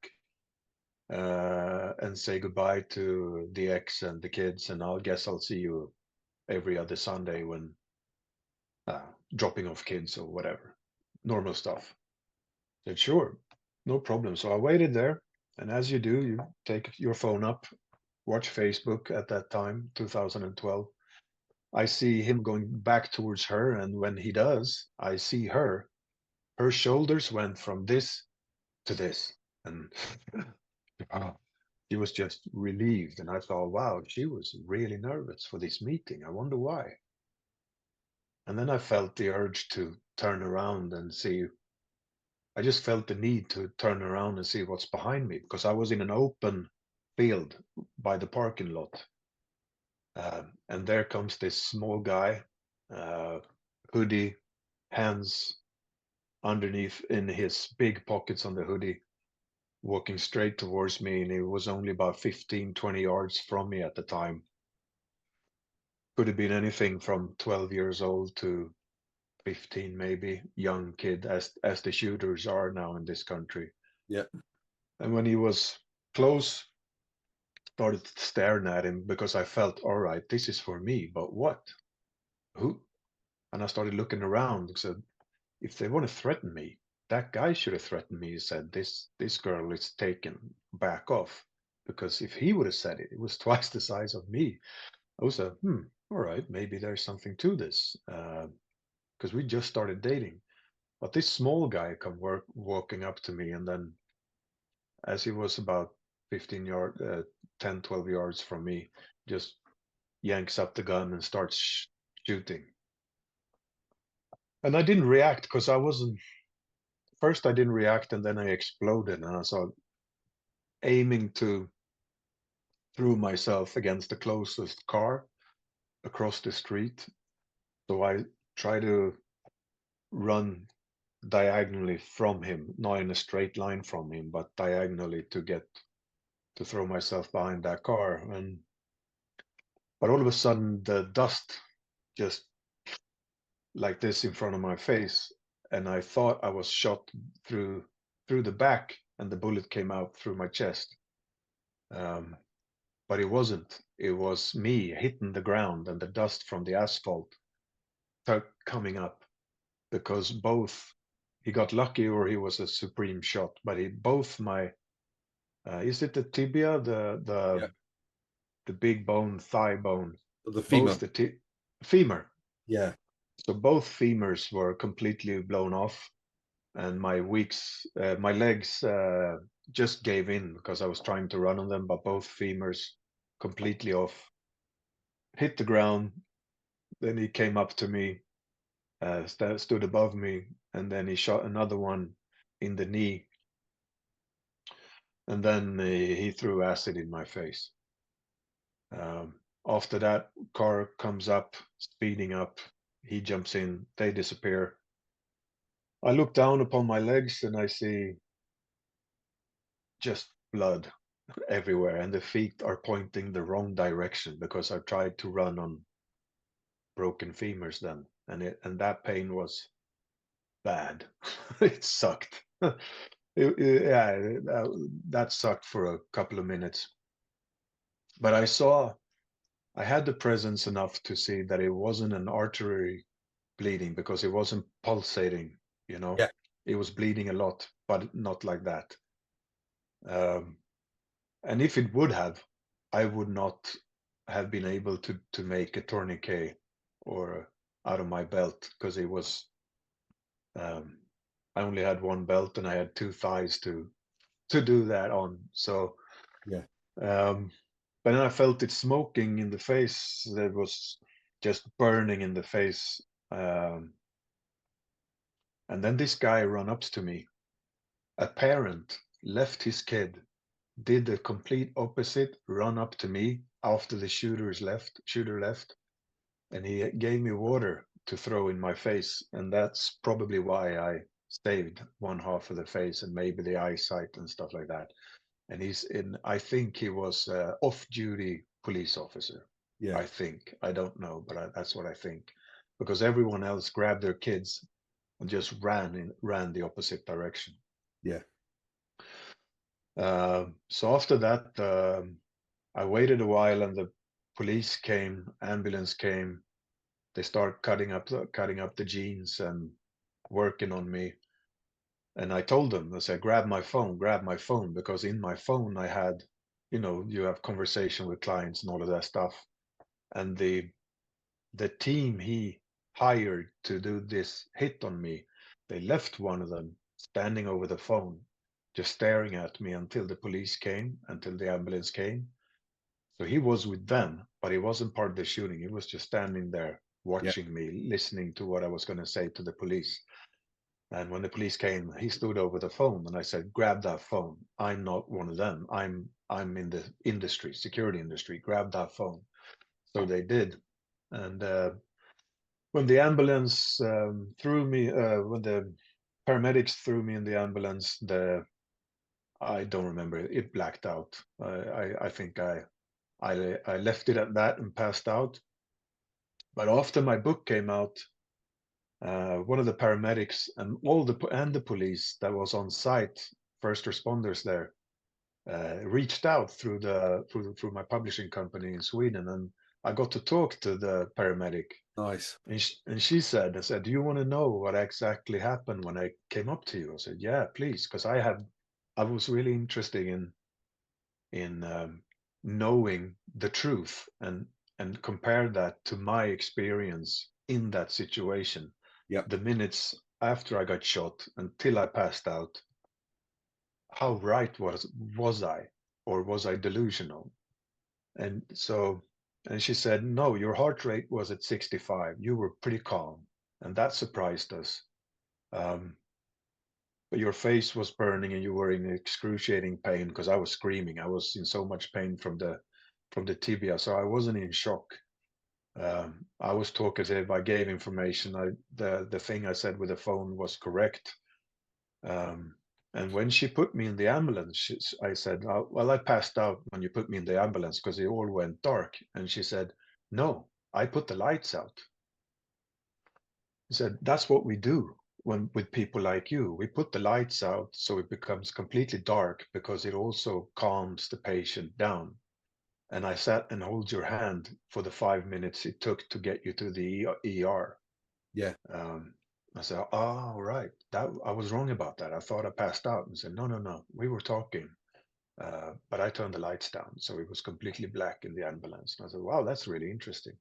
and say goodbye to the ex and the kids, and I guess I'll see you every other Sunday when dropping off kids or whatever, normal stuff." I said, "Sure, no problem." So I waited there, and as you do, you take your phone up, watch Facebook at that time, 2012. I see him going back towards her, and when he does, I see her. Her shoulders went from this to this, and she was just relieved. And I thought, wow, she was really nervous for this meeting. I wonder why. And then I felt the urge to turn around and see. I just felt the need to turn around and see what's behind me because I was in an open field by the parking lot. And there comes this small guy, hoodie, hands underneath in his big pockets on the hoodie, walking straight towards me. And he was only about 15, 20 yards from me at the time. Could have been anything from 12 years old to 15, maybe, young kid, as the shooters are now in this country. Yeah. And when he was close, started staring at him because I felt, all right, this is for me, but what? Who? And I started looking around and said, if they want to threaten me, that guy should have threatened me. He said, this girl is taken, back off. Because if he would have said it, it was twice the size of me. I was all right, maybe there's something to this. Because we just started dating. But this small guy come walking up to me, and then as he was about 10, 12 yards from me, just yanks up the gun and starts shooting. And I didn't react because I wasn't. First, I didn't react, and then I exploded, and I saw aiming to throw myself against the closest car across the street. So I try to run diagonally from him, not in a straight line from him, but diagonally to throw myself behind that car. But all of a sudden, the dust just like this in front of my face, and I thought I was shot through the back, and the bullet came out through my chest. But it wasn't. It was me hitting the ground and the dust from the asphalt coming up, because both he got lucky or he was a supreme shot. But both my is it the tibia, Yeah. the big bone, thigh bone, The both female. the femur. Yeah. So both femurs were completely blown off, and my legs just gave in because I was trying to run on them, but both femurs completely off, hit the ground. Then he came up to me, stood above me, and then he shot another one in the knee, and then he threw acid in my face. After that, car comes up, speeding up. He jumps in, they disappear. I look down upon my legs and I see just blood everywhere, and the feet are pointing the wrong direction because I tried to run on broken femurs then, and that pain was bad. It sucked. Yeah, that sucked for a couple of minutes. But I had the presence enough to see that it wasn't an artery bleeding because it wasn't pulsating, you know. Yeah. It was bleeding a lot, but not like that. Um, and if it would have, I would not have been able to make a tourniquet or out of my belt because it was um, I only had one belt and I had two thighs to do that on. So Yeah. um, but then I felt it smoking in the face. That was just burning in the face. Um, and then this guy run up to me. A parent left his kid, did the complete opposite, run up to me after the shooter left, and he gave me water to throw in my face. And that's probably why I saved one half of the face and maybe the eyesight and stuff like that. And I think he was an off-duty police officer. Yeah. I think, I don't know, but that's what I think, because everyone else grabbed their kids and just ran the opposite direction. Yeah. So after that, I waited a while, and the police came, ambulance came. They start cutting up the jeans and working on me. And I told them, I said, grab my phone, because in my phone I had, you have conversation with clients and all of that stuff. And the team he hired to do this hit on me, they left one of them standing over the phone, just staring at me until the police came, until the ambulance came. So he was with them, but he wasn't part of the shooting. He was just standing there Yeah. watching me, listening to what I was going to say to the police. And when the police came, he stood over the phone, and I said, grab that phone. I'm not one of them. I'm in the industry, security industry. Grab that phone. So they did. And when the ambulance threw me, when the paramedics threw me in the ambulance, I don't remember. It blacked out. I think I left it at that and passed out. But after my book came out, one of the paramedics and the police that was on site, first responders there, reached out through my publishing company in Sweden, and I got to talk to the paramedic. Nice. And she said, do you want to know what exactly happened when I came up to you? I said, yeah, please, because I was really interested in knowing the truth and compare that to my experience in that situation. Yep. The minutes after I got shot until I passed out, how right was I, or was I delusional? And she said, no, your heart rate was at 65. You were pretty calm, and that surprised us. But your face was burning, and you were in excruciating pain, because I was screaming. I was in so much pain from the tibia, so I wasn't in shock. I was talkative. I gave information. The thing I said with the phone was correct. And when she put me in the ambulance, I said, oh, well, I passed out when you put me in the ambulance because it all went dark. And she said, no, I put the lights out. She said, that's what we do with people like you. We put the lights out so it becomes completely dark, because it also calms the patient down. And I sat and hold your hand for the 5 minutes it took to get you to the ER. Yeah. I said, oh, right. I was wrong about that. I thought I passed out. And said, no. We were talking. But I turned the lights down, so it was completely black in the ambulance. And I said, wow, that's really interesting.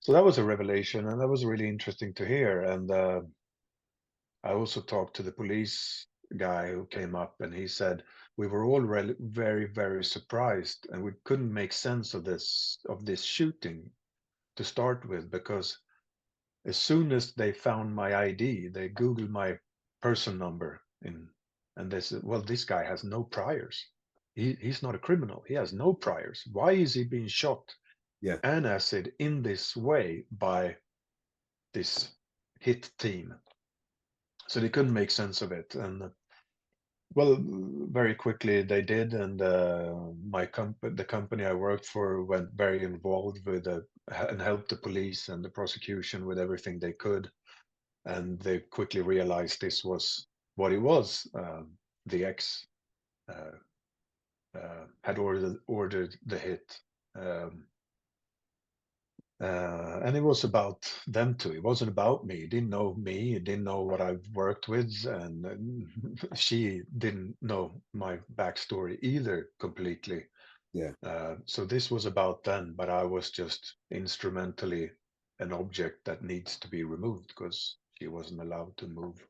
So that was a revelation, and that was really interesting to hear. And I also talked to the police guy who came up, and he said, we were all very, very surprised, and we couldn't make sense of this shooting to start with, because as soon as they found my ID, they Googled my person number and they said, well, this guy has no priors. He's not a criminal. He has no priors. Why is he being shot Yeah. and acid in this way by this hit team? So they couldn't make sense of it. And well, very quickly they did. And the company I worked for went very involved with and helped the police and the prosecution with everything they could. And they quickly realized this was what it was. The ex had ordered the hit, and it was about them too. It wasn't about me. It didn't know me. It didn't know what I've worked with, and she didn't know my backstory either completely. Yeah. So this was about them, but I was just instrumentally an object that needs to be removed, because she wasn't allowed to move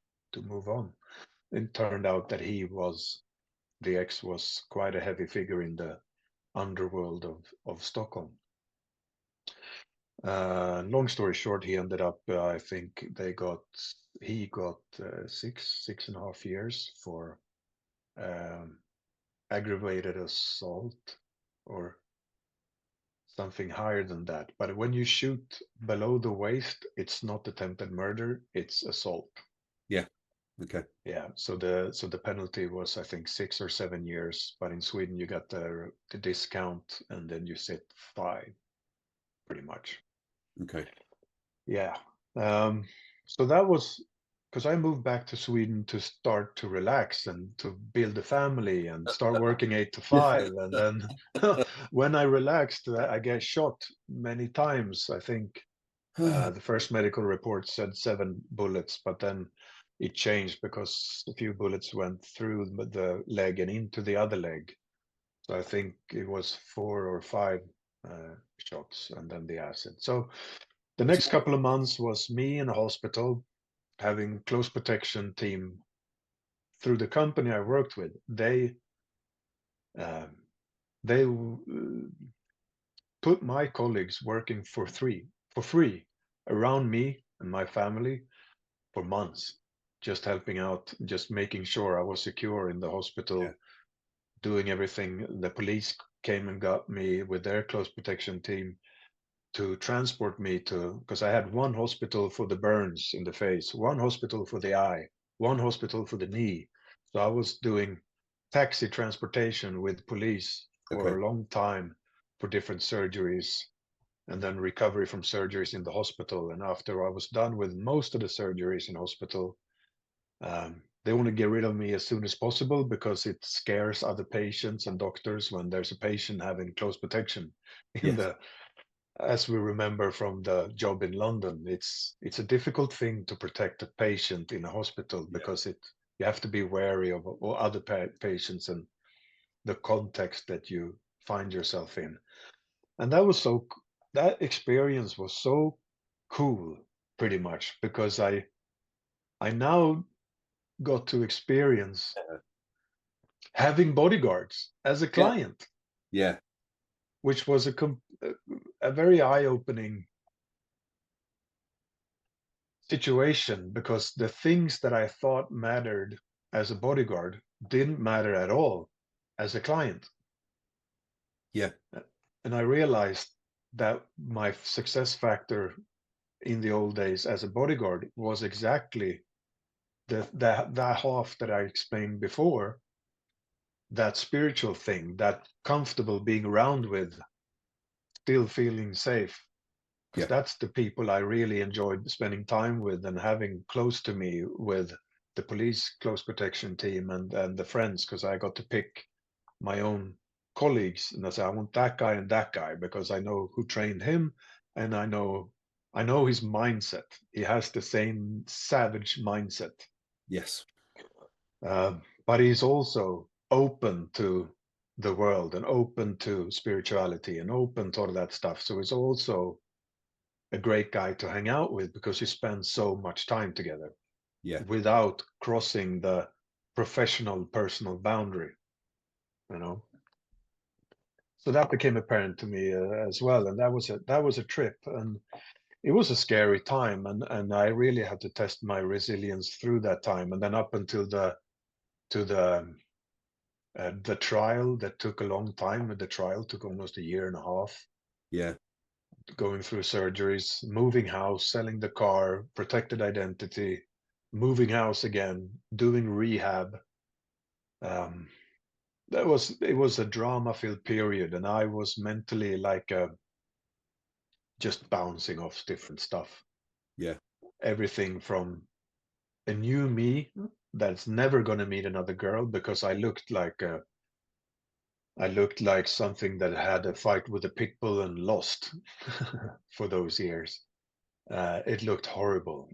on. It turned out that the ex was quite a heavy figure in the underworld of Stockholm. Long story short, he ended up, I think he got 6.5 years for um, aggravated assault, or something higher than that. But when you shoot below the waist, it's not attempted murder, it's assault. Yeah. Okay. Yeah. So the penalty was, I think, 6 or 7 years. But in Sweden, you got the discount, and then you sit 5, pretty much. Okay. Yeah. So that was because I moved back to Sweden to start to relax and to build a family and start working 8 to 5. And then when I relaxed, I get shot many times. I think the first medical report said 7 bullets, but then it changed because a few bullets went through the leg and into the other leg. So I think it was 4 or 5 shots and then the acid. So the next couple of months was me in a hospital having close protection team through the company I worked with. Uh, they put my colleagues working for free around me and my family for months, just helping out, just making sure I was secure in the hospital, Yeah. doing everything. The police came and got me with their close protection team to transport me to, because I had one hospital for the burns in the face, one hospital for the eye, one hospital for the knee. So I was doing taxi transportation with police Okay. for a long time for different surgeries, and then recovery from surgeries in the hospital. And after I was done with most of the surgeries in hospital, they want to get rid of me as soon as possible because it scares other patients and doctors when there's a patient having close protection in Yes. the, as we remember from the job in London, it's a difficult thing to protect a patient in a hospital Yeah. because you have to be wary of other patients and the context that you find yourself in. And that experience was so cool, pretty much, because I now got to experience having bodyguards as a Yeah. client, Yeah. which was a very eye-opening situation because the things that I thought mattered as a bodyguard didn't matter at all as a client. Yeah. And I realized that my success factor in the old days as a bodyguard was exactly the half that I explained before, that spiritual thing, that comfortable being around with, still feeling safe. Because Yeah. that's the people I really enjoyed spending time with and having close to me with the police close protection team and the friends, because I got to pick my own colleagues and I say I want that guy because I know who trained him and I know his mindset. He has the same savage mindset, Yes. but he's also open to the world and open to spirituality and open to all of that stuff. So he's also a great guy to hang out with because you spend so much time together Yeah. without crossing the professional personal boundary, you know. So that became apparent to me as well, and that was a trip, and it was a scary time, and I really had to test my resilience through that time, and then up until the trial that took a long time. The trial took almost a year and a half, Yeah. going through surgeries, moving house, selling the car, protected identity, moving house again, doing rehab. Um, it was a drama-filled period, and I was mentally like just bouncing off different stuff. Yeah. Everything from a new me that's never gonna meet another girl because I looked like something that had a fight with a pit bull and lost for those years. It looked horrible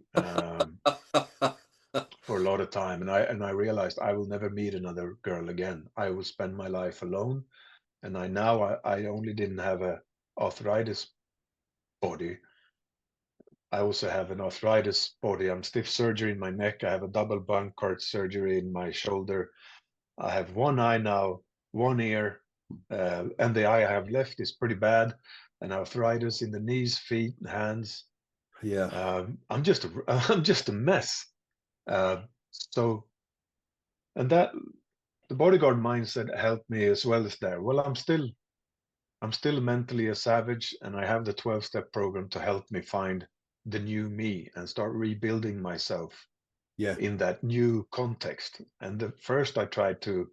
for a lot of time, and I realized I will never meet another girl again. I will spend my life alone, and I only didn't have a arthritis body. I also have an arthritis body. I'm stiff surgery in my neck. I have a double Bankart surgery in my shoulder. I have one eye now, one ear, and the eye I have left is pretty bad. And arthritis in the knees, feet, and hands. Yeah. I'm just a mess. So, and that the bodyguard mindset helped me as well as there. Well, I'm still mentally a savage, and I have the 12-step program to help me find the new me and start rebuilding myself Yeah. in that new context. And the first I tried to,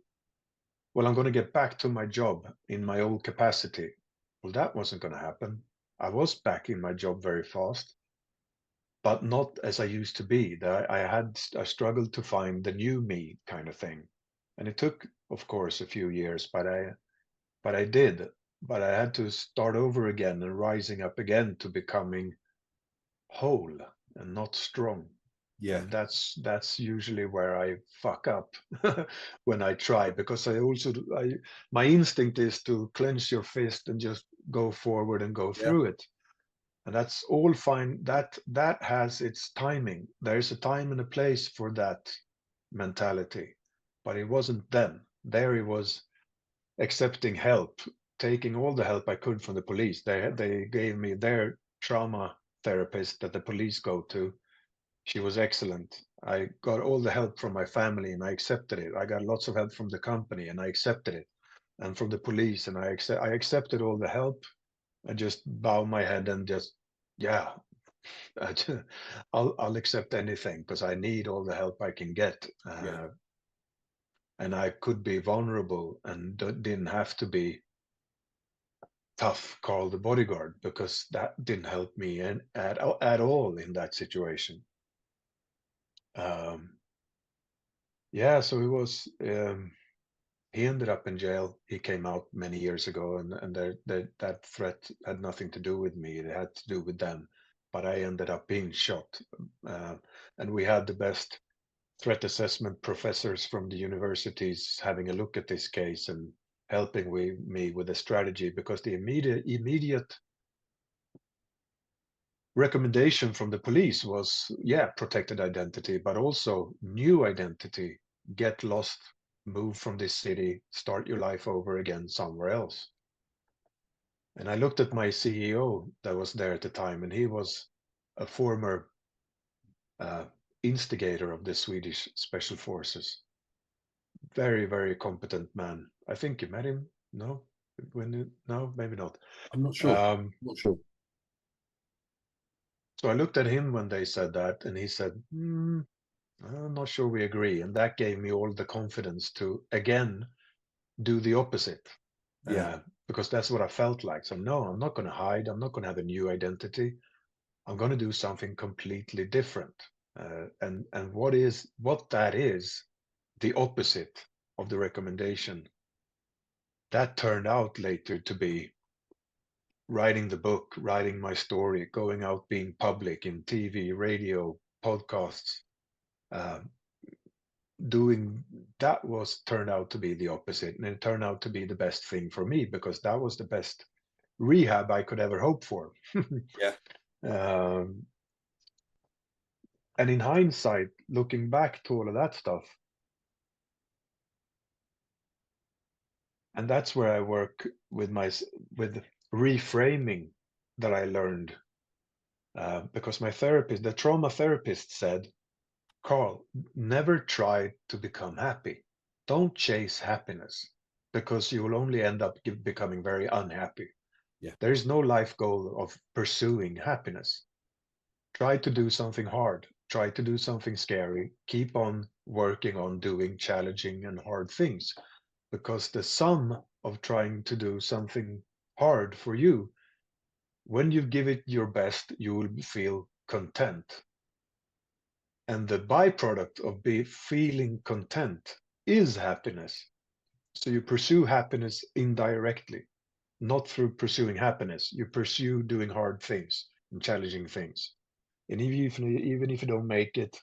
well, I'm going to get back to my job in my old capacity. Well, that wasn't going to happen. I was back in my job very fast. but not as I used to be. I struggled to find the new me kind of thing, and it took, of course, a few years, but I did. But I had to start over again and rising up again to becoming whole and not strong. Yeah. And that's usually where I fuck up when I try, because my instinct is to clench your fist and just go forward and go Yeah. through it. And that's all fine. That has its timing. There's a time and a place for that mentality. But it wasn't then. There it was accepting help, taking all the help I could from the police. They gave me their trauma therapist that the police go to. She was excellent. I got all the help from my family and I accepted it. I got lots of help from the company and I accepted it. And from the police, and I accepted all the help. I just bow my head and just, yeah, I'll accept anything because I need all the help I can get. Yeah. And I could be vulnerable and didn't have to be tough Carl the bodyguard, because that didn't help me at all in that situation. Um, yeah, so it was. He ended up in jail. He came out many years ago, and that threat had nothing to do with me. It had to do with them. But I ended up being shot, uh, and we had the best threat assessment professors from the universities having a look at this case and helping me with a strategy, because the immediate recommendation from the police was, yeah, protected identity, but also new identity. Get lost, move from this city, start your life over again somewhere else. And I looked at my CEO that was there at the time, and he was a former uh, instigator of the Swedish special forces. Very, very competent man. I think you met him. No, no, maybe not. I'm not sure. Um, Not sure. so I looked at him when they said that, and he said, I'm not sure we agree. And that gave me all the confidence to again do the opposite, Yeah. because that's what I felt like. So, no, I'm not going to hide. I'm not going to have a new identity. I'm going to do something completely different. And what that is, the opposite of the recommendation. That turned out later to be writing the book, writing my story, going out, being public in TV, radio, podcasts, uh, doing that was turned out to be the opposite, and it turned out to be the best thing for me, because that was the best rehab I could ever hope for. Yeah. um, and in hindsight, looking back to all of that stuff, and that's where I work with with reframing that I learned, because my therapist, the trauma therapist, said, Carl, never try to become happy. Don't chase happiness, because you will only end up becoming very unhappy. Yeah. There is no life goal of pursuing happiness. Try to do something hard. Try to do something scary. Keep on working on doing challenging and hard things, because the sum of trying to do something hard for you, when you give it your best, you will feel content. And the byproduct of feeling content is happiness. So you pursue happiness indirectly, not through pursuing happiness. You pursue doing hard things and challenging things. And even if you don't make it,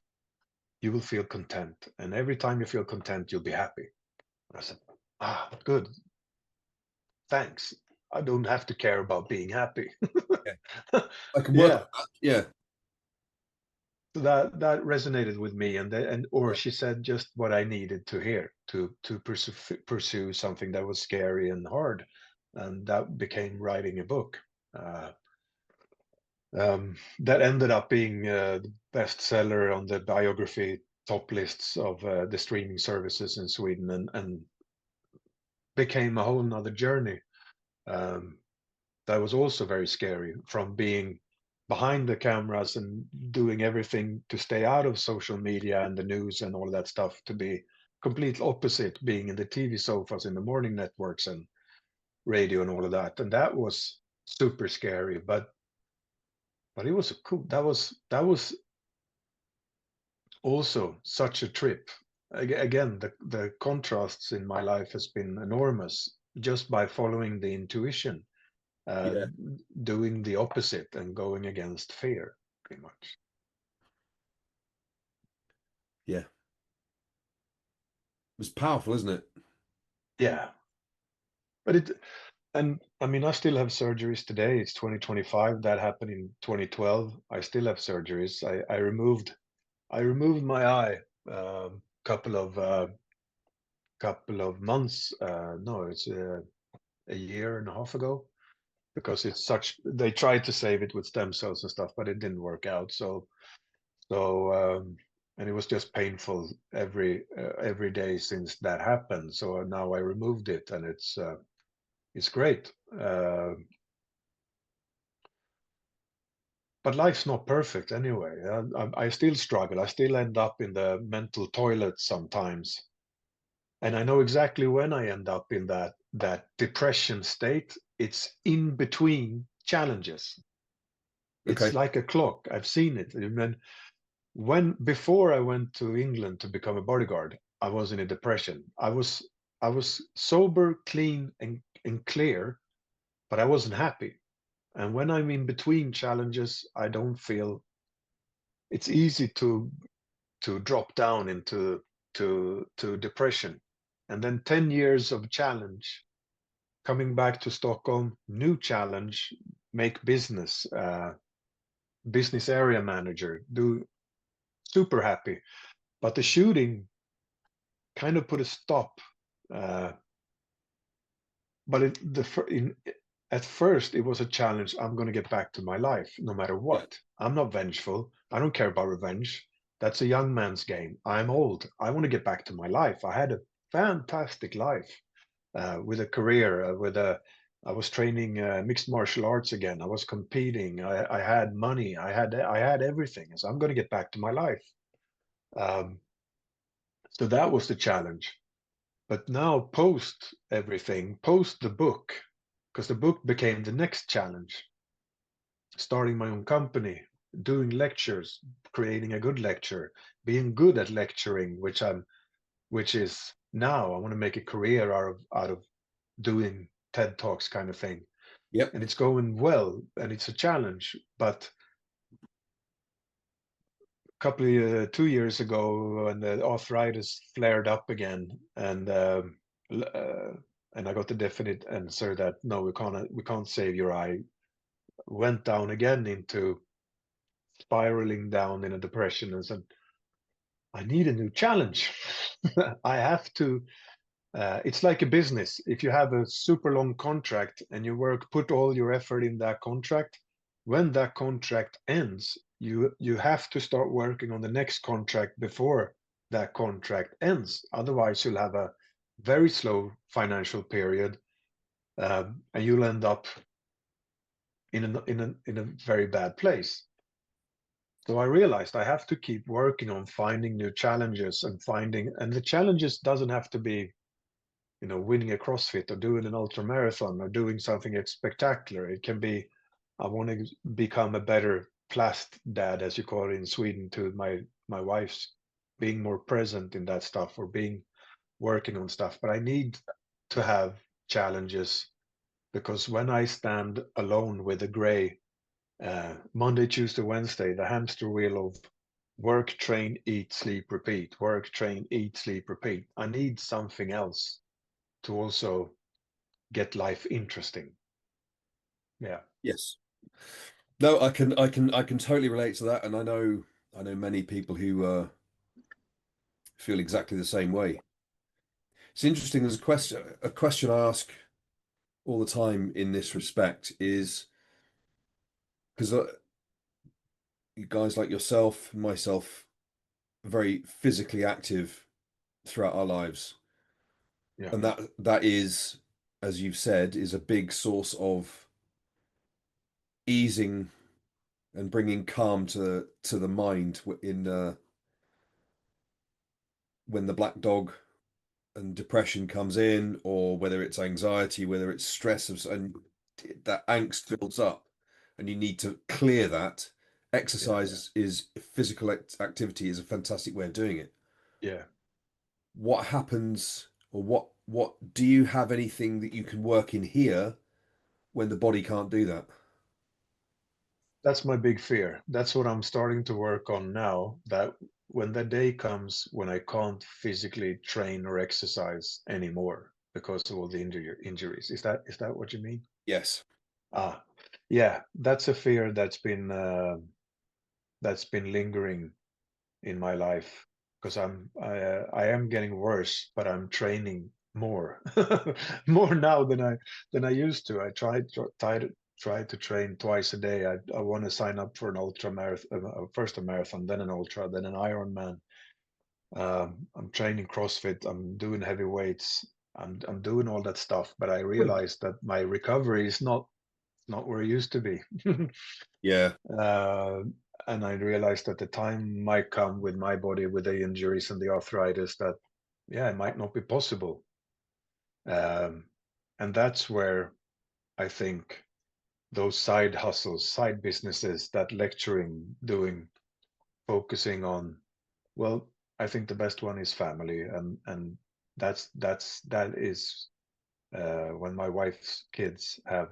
you will feel content. And every time you feel content, you'll be happy. And I said, good. Thanks. I don't have to care about being happy. Yeah. I can work Yeah. on that. Yeah. So that resonated with me, or she said just what I needed to hear to pursue something that was scary and hard, and that became writing a book. That ended up being the bestseller on the biography top lists of the streaming services in Sweden, and became a whole nother journey. Um, that was also very scary, from being behind the cameras and doing everything to stay out of social media and the news and all of that stuff, to be complete opposite, being in the TV sofas in the morning networks and radio and all of that. And that was super scary. But but it was a cool. That was also such a trip. Again, the contrasts in my life has been enormous just by following the intuition, uh, Yeah. doing the opposite and going against fear, pretty much. Yeah. It was powerful, isn't it? Yeah, but it and I mean I still have surgeries today. It's 2025. That happened in 2012. I still have surgeries. I removed my eye couple of months. No, it's a year and a half ago because it's such. They tried to save it with stem cells and stuff, but it didn't work out. So and it was just painful every day since that happened. So now I removed it, and it's great. But life's not perfect anyway. I still struggle. I still end up in the mental toilet sometimes, and I know exactly when I end up in that depression state. It's in between challenges. It's Okay. like a clock. I've seen it. And when before I went to England to become a bodyguard, I was in a depression. I was sober, clean, and clear, but I wasn't happy. And when I'm in between challenges, I don't feel it's easy to drop down into to depression. And then 10 years of challenge, coming back to Stockholm, new challenge, make business area manager, do super happy. But the shooting kind of put a stop. Uh, but at first, it was a challenge. I'm going to get back to my life no matter Yeah. what. I'm not vengeful. I don't care about revenge. That's a young man's game. I'm old. I want to get back to my life. I had a fantastic life with a career, I was training mixed martial arts again. I was competing. I had money. I had everything. So I'm going to get back to my life. Um, so that was the challenge. But now, post everything, post the book, because the book became the next challenge. Starting my own company, doing lectures, creating a good lecture, being good at lecturing, which is now I want to make a career out of doing TED Talks kind of thing. Yep. And it's going well, and it's a challenge. But a couple of 2 years ago, when the arthritis flared up again, uh, and I got the definite answer that no, we can't save your eye. Went down again into spiraling down in a depression, and said, I need a new challenge. I have to. It's like a business. If you have a super long contract and you put all your effort in that contract, when that contract ends, you have to start working on the next contract before that contract ends. Otherwise, you'll have a very slow financial period, and you'll end up in a very bad place. So I realized I have to keep working on finding new challenges and the challenges doesn't have to be winning a CrossFit or doing an ultra marathon or doing something spectacular. It can be, I want to become a better plast dad, as you call it in Sweden, to my wife's, being more present in that stuff or being working on stuff. But I need to have challenges because when I stand alone with a gray Monday, Tuesday, Wednesday, the hamster wheel of work, train, eat, sleep, repeat, work, train, eat, sleep, repeat. I need something else to also get life interesting. Yeah. Yes. No, I can totally relate to that, and I know many people who feel exactly the same way. It's interesting. There's a question I ask all the time in this respect is because guys like yourself and myself are very physically active throughout our lives, Yeah. and that is, as you've said, is a big source of easing and bringing calm to the mind in when the black dog and depression comes in, or whether it's anxiety, whether it's stress, and that angst builds up. and you need to clear that. Yeah, Exercise is physical activity is a fantastic way of doing it. yeah. What happens, or what do you have anything that you can work in here when the body can't do that? That's my big fear. That's what I'm starting to work on now. That when the day comes when I can't physically train or exercise anymore because of all the injuries. Is that what you mean? Yes. Ah, yeah. That's a fear that's been lingering in my life because I am getting worse, but I'm training more, more now than I used to. I tried to train twice a day. I want to sign up for an ultra marathon, first a marathon, then an ultra, then an Ironman. I'm training CrossFit. I'm doing heavy weights. I'm doing all that stuff, but I realized that my recovery is not where it used to be. Yeah. Uh, and I realized that the time might come with my body, with the injuries and the arthritis, that yeah, it might not be possible. Um, and that's where I think those side hustles, side businesses, that lecturing, doing, focusing on, well, I think the best one is family, and that is when my wife's kids have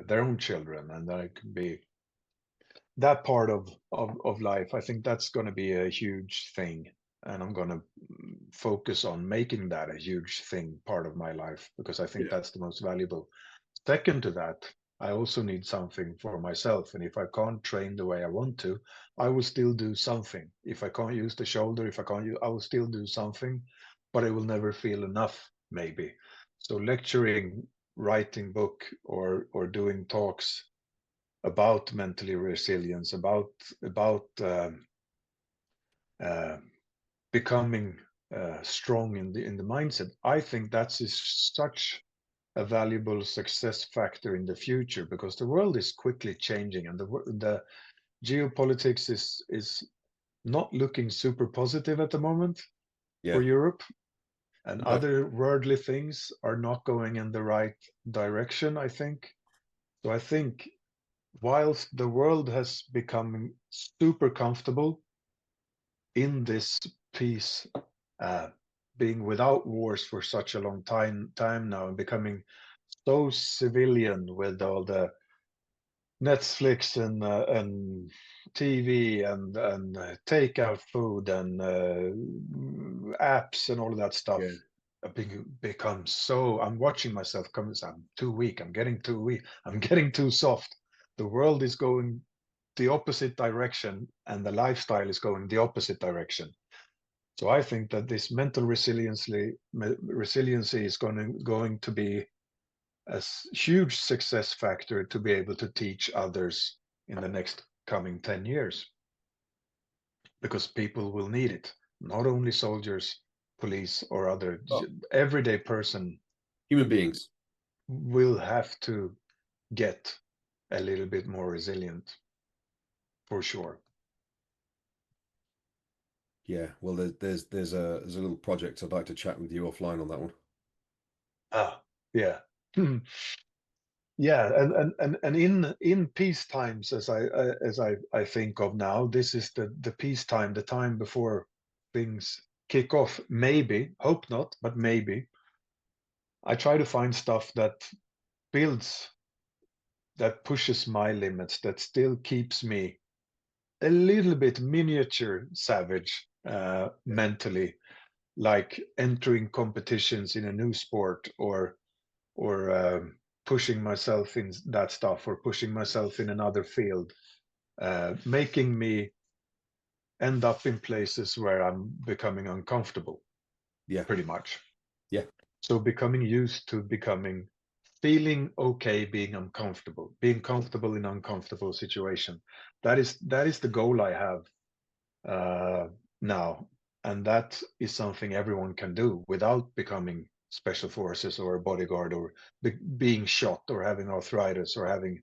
their own children, and then it can be that part of life. I think that's going to be a huge thing, and I'm going to focus on making that a huge thing, part of my life, because I think Yeah. that's the most valuable. Second to that, I also need something for myself, and if I can't train the way I want to, I will still do something. If I can't use the shoulder, if I can't use, I will still do something, but it will never feel enough, maybe. So lecturing, writing book, or doing talks about mentally resilience, about uh, becoming strong in the mindset. I think that is such a valuable success factor in the future, because the world is quickly changing, and the geopolitics is not looking super positive at the moment Yeah. for Europe, and No. other worldly things are not going in the right direction, I think. So I think whilst the world has become super comfortable in this peace, uh, being without wars for such a long time now, and becoming so civilian with all the Netflix and TV and takeout food and apps and all of that stuff. Yeah. Become so. I'm watching myself come. I'm too weak. I'm getting too weak. I'm getting too soft. The world is going the opposite direction, and the lifestyle is going the opposite direction. So I think that this mental resiliency is going to be a huge success factor to be able to teach others in the next coming 10 years, because people will need it. Not only soldiers, police, or other Oh, everyday person human beings. will have to get a little bit more resilient, for sure. Yeah. Well, there's a little project I'd like to chat with you offline on that one. Ah, yeah. Yeah, and in peace times, as I think of now, this is the peacetime, the time before things kick off. Maybe, hope not, but maybe. I try to find stuff that builds, that pushes my limits, that still keeps me a little bit miniature savage mentally, like entering competitions in a new sport, or pushing myself in that stuff, or pushing myself in another field, making me end up in places where I'm becoming uncomfortable, Yeah. pretty much. Yeah. So becoming used to feeling okay being uncomfortable, being comfortable in uncomfortable situation. That is the goal I have uh, now, and that is something everyone can do without becoming special forces or a bodyguard, or being shot, or having arthritis, or having,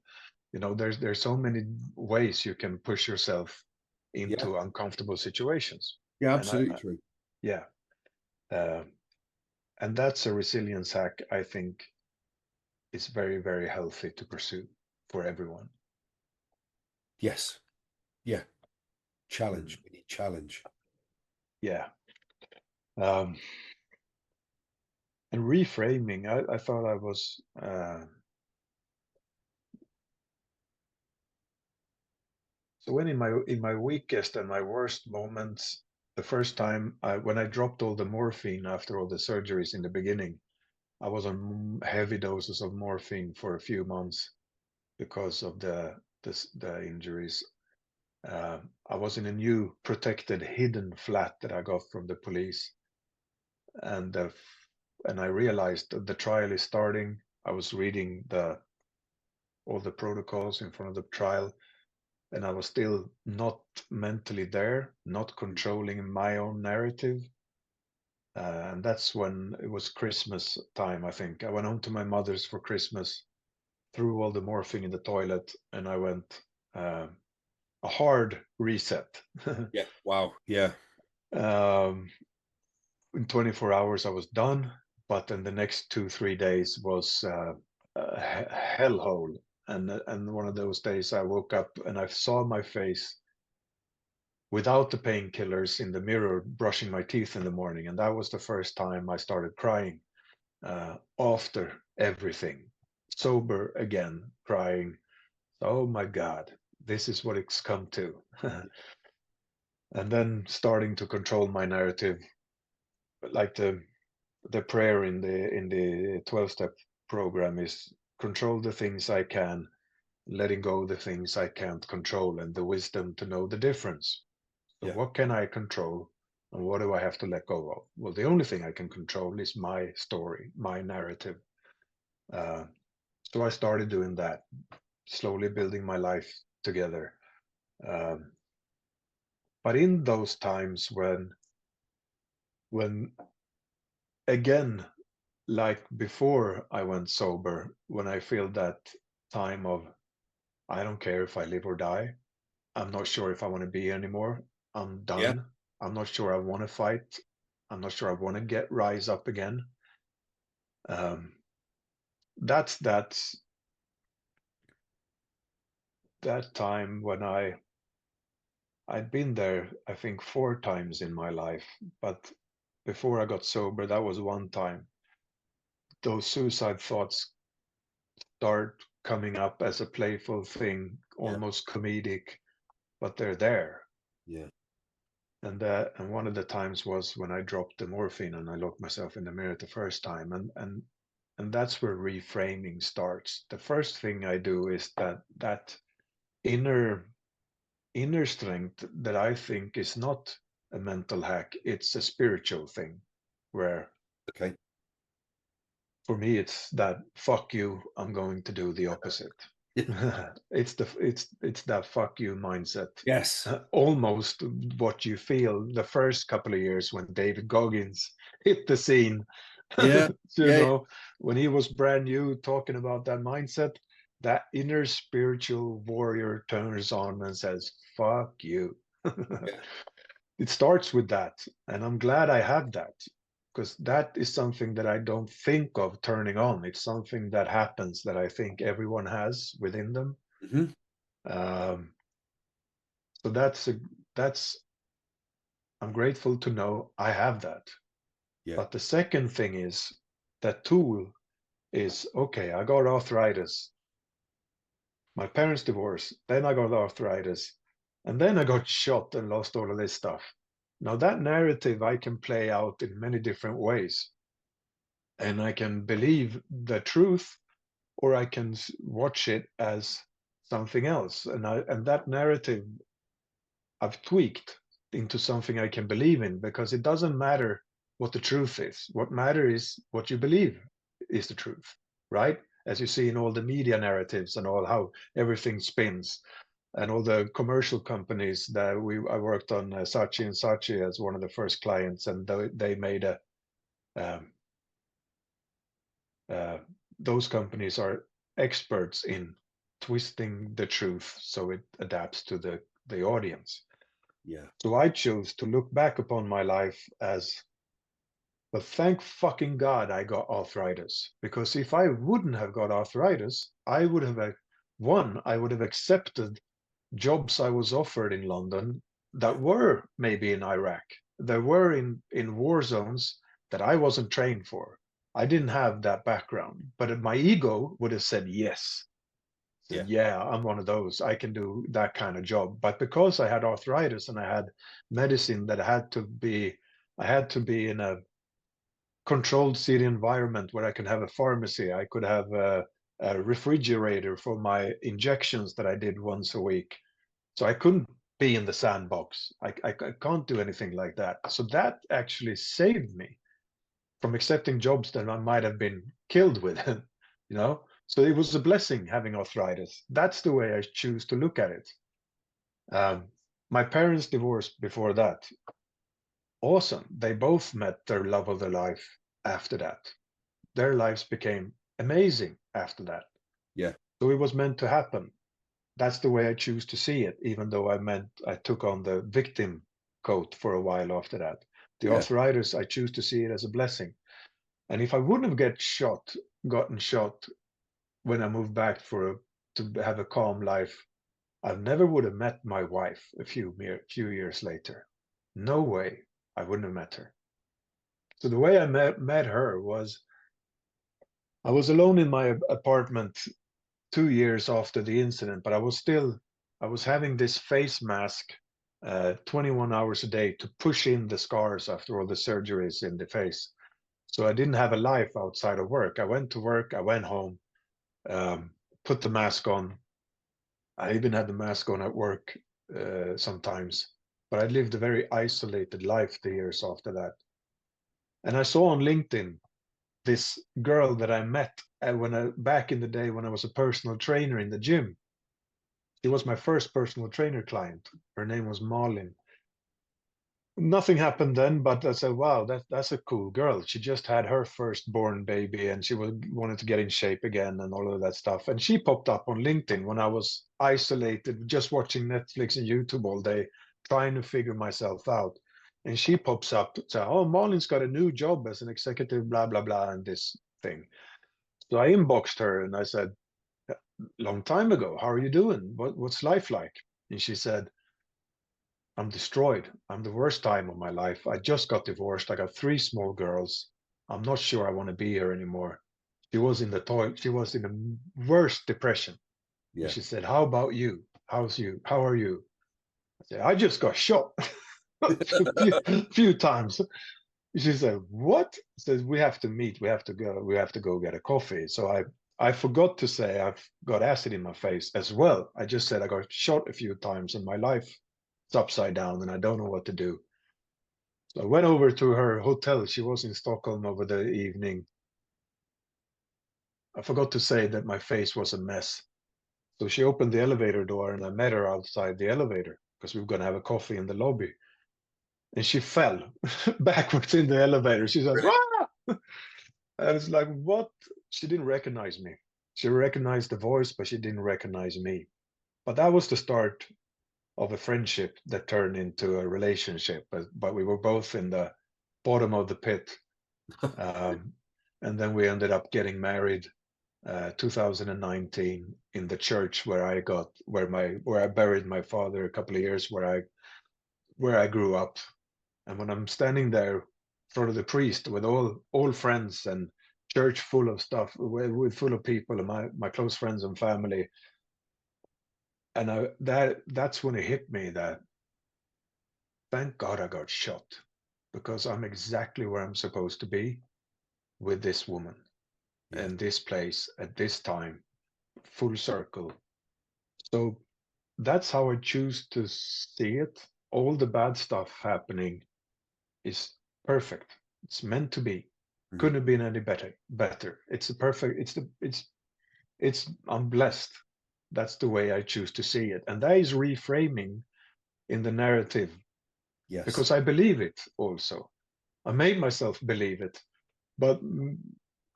there's so many ways you can push yourself Yeah. into uncomfortable situations. Yeah. And Absolutely true. yeah, uh, and that's a resilience hack I think is very, very healthy to pursue for everyone. Yes. Yeah. Challenge. We need challenge. Yeah. And reframing, I thought I was so when in my weakest and my worst moments, the first time when I dropped all the morphine after all the surgeries in the beginning, I was on heavy doses of morphine for a few months because of the injuries. I was in a new protected hidden flat that I got from the police, and I realized that the trial is starting. I was reading all the protocols in front of the trial, and I was still not mentally there, not controlling my own narrative. And that's when it was Christmas time, I think. I went home to my mother's for Christmas, threw all the morphine in the toilet, and I went a hard reset. Yeah. Wow. Yeah. In 24 hours, I was done. But then the next 2, 3 days was a hellhole. And one of those days, I woke up and I saw my face without the painkillers in the mirror, brushing my teeth in the morning. And that was the first time I started crying after everything. Sober again, crying. Oh my God, this is what it's come to. And then starting to control my narrative, like the prayer in the 12-step program is control the things I can, letting go the things I can't control, and the wisdom to know the difference. So Yeah. what can I control and what do I have to let go of? Well, the only thing I can control is my story, my narrative. Uh, so I started doing that, slowly building my life together. Um, but in those times when again, like before I went sober, when I feel that time of, I don't care if I live or die. I'm not sure if I want to be here anymore. I'm Yeah. done. I'm not sure I want to fight. I'm not sure I want to rise up again. Um, that's that time when I'd been there, I think 4 times in my life, but before I got sober, that was one time. Those suicide thoughts start coming up as a playful thing, Yeah. almost comedic, but they're there. Yeah. And one of the times was when I dropped the morphine and I looked myself in the mirror the first time, and that's where reframing starts. The first thing I do is that inner inner strength that I think is not a mental hack, it's a spiritual thing, where Okay. for me it's that fuck you, I'm going to do the opposite. It's that fuck you mindset. Yes. Almost what you feel the first couple of years when David Goggins hit the scene. Yeah. You Yeah. know, when he was brand new, talking about that mindset, that inner spiritual warrior turns on and says, fuck you. Yeah. It starts with that. And I'm glad I have that, because that is something that I don't think of turning on. It's something that happens that I think everyone has within them. Hmm. Um, so that's I'm grateful to know I have that. Yeah. But the second thing is that tool is okay. I got arthritis. My parents divorced. Then I got arthritis, and then I got shot and lost all of this stuff. Now that narrative I can play out in many different ways, and I can believe the truth, or I can watch it as something else. And that narrative I've tweaked into something I can believe in, because it doesn't matter what the truth is. What matters is what you believe is the truth, right? As you see in all the media narratives and all how everything spins, and all the commercial companies that I worked on, Saatchi and Saatchi as one of the first clients, and they made a um, uh, those companies are experts in twisting the truth so it adapts to the audience. Yeah. So I chose to look back upon my life as, but thank fucking God I got arthritis. Because if I wouldn't have got arthritis, I would have, one, I would have accepted jobs I was offered in London that were maybe in Iraq. They were in war zones that I wasn't trained for. I didn't have that background, but my ego would have said yes. Yeah. Said, yeah, I'm one of those. I can do that kind of job. But because I had arthritis and I had medicine that I had to be in a controlled city environment where I could have a pharmacy. I could have a refrigerator for my injections that I did once a week. So I couldn't be in the sandbox. I can't do anything like that. So that actually saved me from accepting jobs that I might have been killed with, you know? So it was a blessing having arthritis. That's the way I choose to look at it. Um, my parents divorced before that. Awesome. They both met their love of their life after that. Their lives became amazing after that. Yeah. So it was meant to happen. That's the way I choose to see it, even though I took on the victim coat for a while after that. The Yeah. arthritis, I choose to see it as a blessing. And if I wouldn't have gotten shot when I moved back to have a calm life, I never would have met my wife a few years later. No way I wouldn't have met her. So the way I met her was I was alone in my apartment 2 years after the incident, but I was having this face mask 21 hours a day to push in the scars after all the surgeries in the face. So I didn't have a life outside of work. I went to work, I went home, um, put the mask on. I even had the mask on at work sometimes, but I lived a very isolated life the years after that. And I saw on LinkedIn this girl that I met back in the day when I was a personal trainer in the gym. She was my first personal trainer client. Her name was Malin. Nothing happened then, but I said, wow, that's a cool girl. She just had her firstborn baby and wanted to get in shape again and all of that stuff. And she popped up on LinkedIn when I was isolated, just watching Netflix and YouTube all day, trying to figure myself out. And she pops up, say, oh, Malin's got a new job as an executive, blah, blah, blah, and this thing. So I inboxed her and I said, long time ago, how are you doing? What's life like? And she said, I'm destroyed. I'm the worst time of my life. I just got divorced. I got 3 small girls. I'm not sure I want to be here anymore. She was in the toilet. She was in the worst depression. And Yeah. she said, how about you? How's you? How are you? I said, I just got shot a few times. She said, what? Says, we have to meet. We have to go get a coffee. So I forgot to say I've got acid in my face as well. I just said I got shot a few times and my life is upside down and I don't know what to do. So I went over to her hotel. She was in Stockholm over the evening. I forgot to say that my face was a mess. So she opened the elevator door and I met her outside the elevator because we were going to have a coffee in the lobby. And she fell backwards in the elevator. She said, "Wah!" And it's like, what? She didn't recognize me. She recognized the voice, but she didn't recognize me. But that was the start of a friendship that turned into a relationship. But we were both in the bottom of the pit. Um, and then we ended up getting married 2019 in the church where I buried my father a couple of years where I grew up. And when I'm standing there in front of the priest with all friends and church full of stuff, with full of people and my close friends and family, and that's when it hit me that thank God I got shot because I'm exactly where I'm supposed to be with this woman Yeah. in this place at this time, full circle. So that's how I choose to see it. All the bad stuff happening is perfect. It's meant to be. Mhm. Couldn't have been any better. It's a perfect, it's I'm blessed. That's the way I choose to see it. And that is reframing in the narrative Yes. because I believe it also. I made myself believe it. But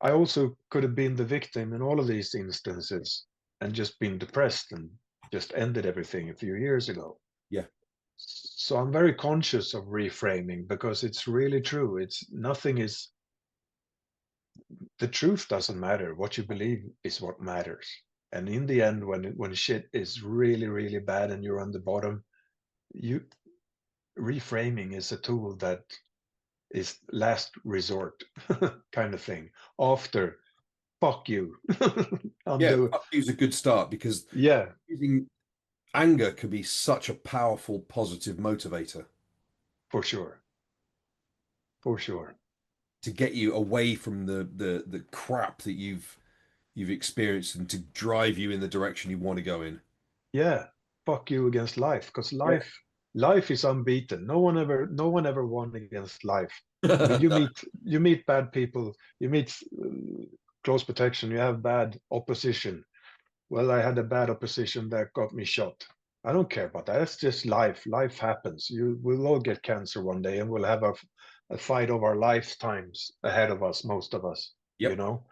I also could have been the victim in all of these instances and just been depressed and just ended everything a few years ago. Yeah. So I'm very conscious of reframing because it's really true. It's nothing is the truth doesn't matter. What you believe is what matters. And in the end, when shit is really, really bad and you're on the bottom, you reframing is a tool that is last resort kind of thing. After, fuck you. I'm Yeah, doing, use a good start, because yeah, using anger can be such a powerful positive motivator for sure. For sure. to get you away from the crap that you've experienced, and to drive you in the direction you want to go in. Yeah, fuck you against life, because Yeah. life is unbeaten. No one ever won against life. I mean, you No. meet bad people, you meet close protection, you have bad opposition. Well, I had a bad opposition that got me shot. I don't care about that. That's just life. Life happens. We'll all get cancer one day, and we'll have a fight of our lifetimes ahead of us, most of us, you Yep. know?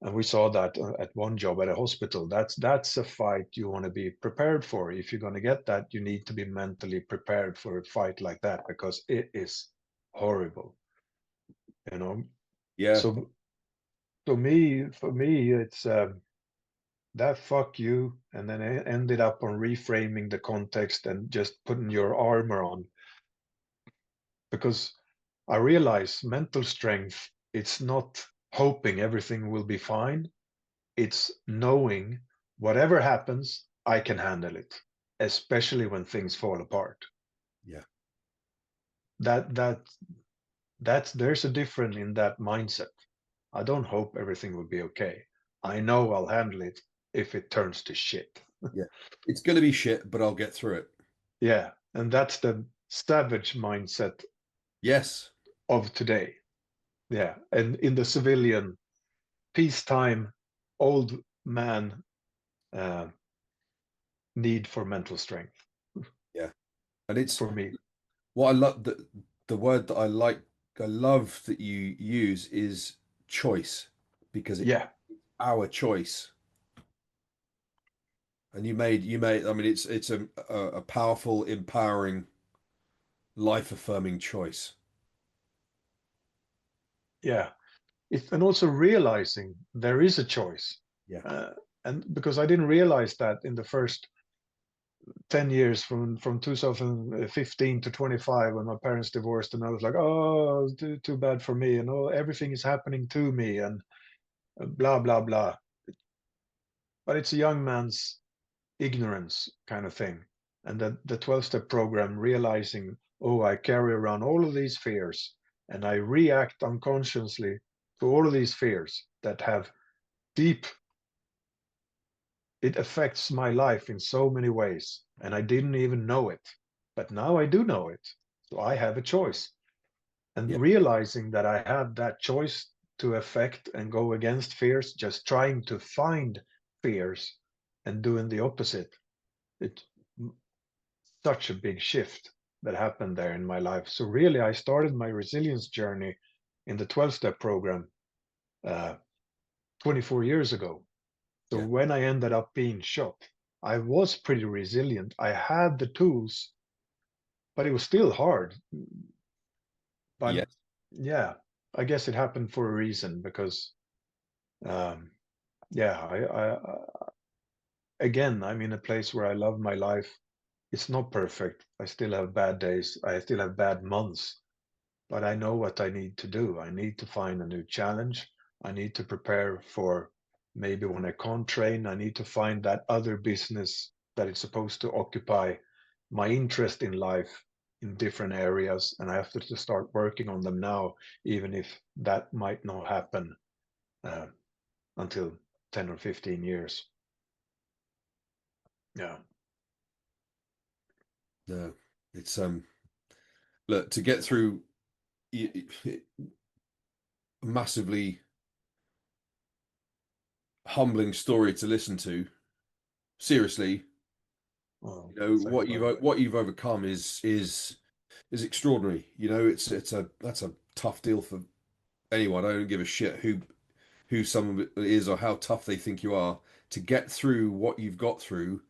And we saw that at one job at a hospital. That's a fight you want to be prepared for. If you're going to get that, you need to be mentally prepared for a fight like that, because it is horrible, you know? Yeah. So, for me, it's that fuck you, and then I ended up on reframing the context and just putting your armor on, because I realize mental strength, it's not hoping everything will be fine. It's knowing whatever happens, I can handle it, especially when things fall apart. Yeah. That that that's there's a difference in that mindset. I don't hope everything will be okay. I know I'll handle it if it turns to shit. Yeah. It's going to be shit, but I'll get through it. Yeah, and that's the savage mindset Yes. of today. Yeah, and in the civilian peacetime old man uh, need for mental strength Yeah. And it's for me. what I love, the word that I love that you use is choice, because it's Yeah, our choice. And you made, I mean, it's a powerful, empowering, life affirming choice. yeah. And also realizing there is a choice. Yeah. Uh, and because I didn't realize that in the first 10 years from 2015 to 25 when my parents divorced, and I was like, oh, too bad for me, and oh, everything is happening to me, and blah, blah, blah. But it's a young man's ignorance kind of thing. And the 12-step program, realizing, oh, I carry around all of these fears, and I react unconsciously to all of these fears that have deep, it affects my life in so many ways. And I didn't even know it. But now I do know it. So I have a choice. And Yeah. realizing that I have that choice to affect and go against fears, just trying to find fears and doing the opposite. It such a big shift that happened there in my life. So really, I started my resilience journey in the 12-step program uh, 24 years ago. So Yeah. when I ended up being shot, I was pretty resilient. I had the tools, but it was still hard. But Yeah. yeah, I guess it happened for a reason, because um, yeah, again, I'm in a place where I love my life. It's not perfect. I still have bad days. I still have bad months. But I know what I need to do. I need to find a new challenge. I need to prepare for maybe when I can't train, I need to find that other business that is supposed to occupy my interest in life in different areas. And I have to start working on them now, even if that might not happen uh, until 10 or 15 years. Yeah. No. It's look, to get through, massively humbling story to listen to. Seriously, Oh, thanks, what man. you've overcome is extraordinary. It's that's a tough deal for anyone. I don't give a shit who someone is or how tough they think you are, to get through what you've got through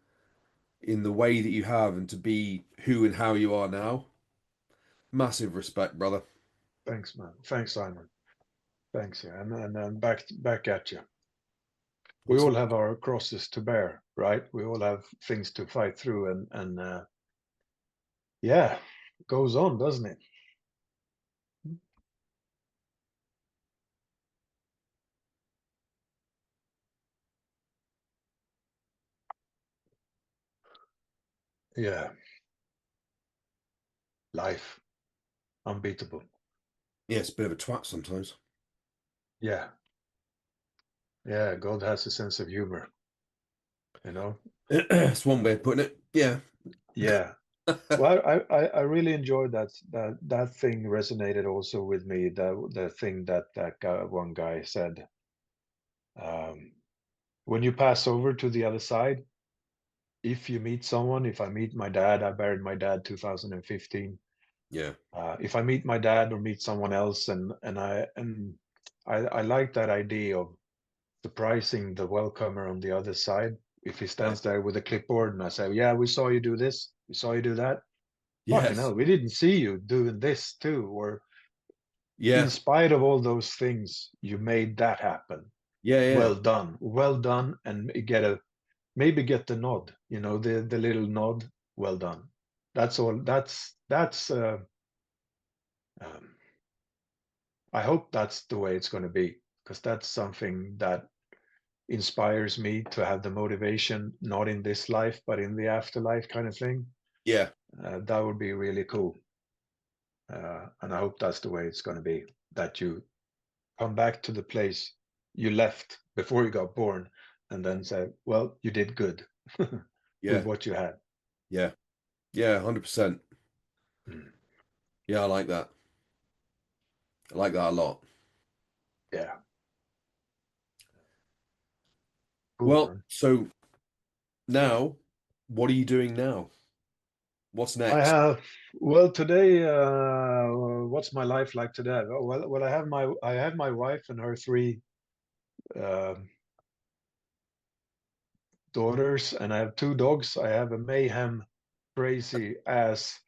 in the way that you have, and to be who and how you are now. Massive respect, brother. Thanks, man. Thanks, Simon. Thanks, yeah. And back at you. we all have our crosses to bear, right? We all have things to fight through, and yeah, it goes on, doesn't it? Yeah, life, unbeatable. Yeah, it's a bit of a twat sometimes. Yeah, yeah, God has a sense of humor, you know? That's one way of putting it. Yeah. Yeah. Well, I really enjoyed that thing resonated also with me. The thing that guy, one guy said, um, when you pass over to the other side, if you meet someone, if I meet my dad, I buried my dad 2015. Yeah. If I meet my dad or meet someone else, and I like that idea of surprising the welcomer on the other side. If he Yeah. stands there with a clipboard and I say, "Yeah, we saw you do this, we saw you do that." Fucking Yes. hell, we didn't see you doing this too. Or in Yeah. spite of all those things, you made that happen. Yeah. Yeah. Well done, and maybe get the nod. You know, the little nod. Well done. That's all. That's. Um, I hope that's the way it's going to be, because that's something that inspires me to have the motivation, not in this life, but in the afterlife kind of thing. Yeah. That would be really cool. And I hope that's the way it's going to be, that you come back to the place you left before you got born and then say, well, you did good with Yeah. what you had. Yeah. Yeah. 100%. Mm. Yeah, I like that. I like that a lot. Yeah. Cool, Well, man. so now, what are you doing now? What's I next? have, well, today, what's my life like today? Well, I have my wife and her three uh, daughters, and I have two dogs. I have a mayhem, crazy ass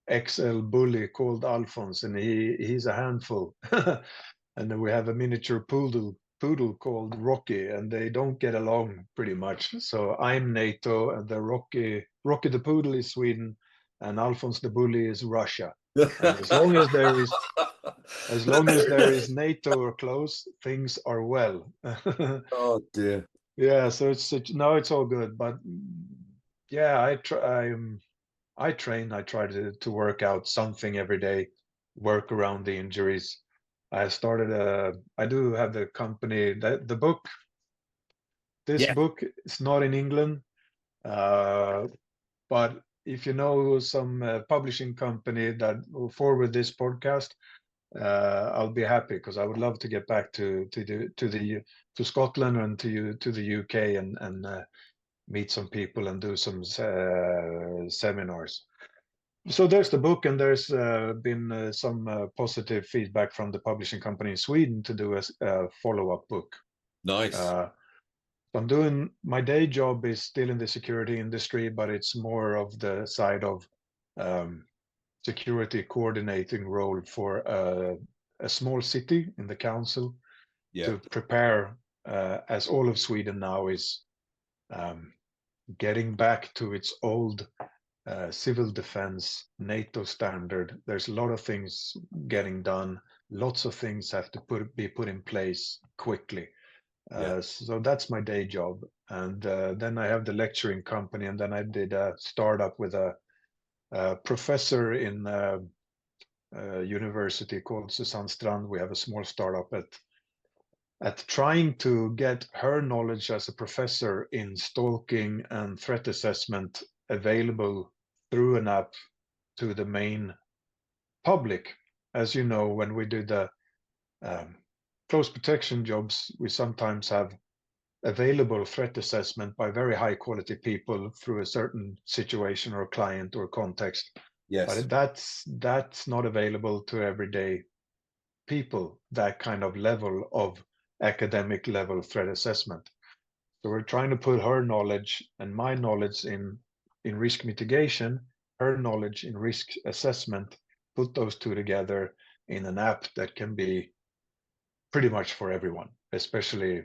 XL bully called Alphonse, and he's a handful. And then we have a miniature poodle called Rocky, and they don't get along pretty much. So I'm NATO, and the Rocky the poodle is Sweden, and Alphonse the bully is Russia. And as long as there is NATO or close, things are well. Oh dear. Yeah, so now it's all good. But yeah, I train. I try to work out something every day, work around the injuries. I do have the company, the book. This Yeah. book is not in England, uh, but if you know some publishing company that will forward this podcast, I'll be happy, because I would love to get back to Scotland and to the UK, and meet some people and do some seminars. So there's the book, and there's been some positive feedback from the publishing company in Sweden to do a follow-up book. Nice. Uh, I'm doing, my day job is still in the security industry, but it's more of the side of um, security coordinating role for a small city in the council Yeah. to prepare, as all of Sweden now is um, getting back to its old civil defense, NATO standard. There's a lot of things getting done. Lots of things have to be put in place quickly. Yeah. So that's my day job. And then I have the lecturing company, and then I did a startup with a professor in a university called Susanne Strand. We have a small startup at trying to get her knowledge as a professor in stalking and threat assessment available through an app to the main public. As you know, when we do the um, close protection jobs, we sometimes have available threat assessment by very high quality people through a certain situation or client or context. Yes. But that's not available to everyday people, that kind of level of academic level threat assessment. So we're trying to put her knowledge and my knowledge in risk mitigation, her knowledge in risk assessment, put those two together in an app that can be pretty much for everyone, especially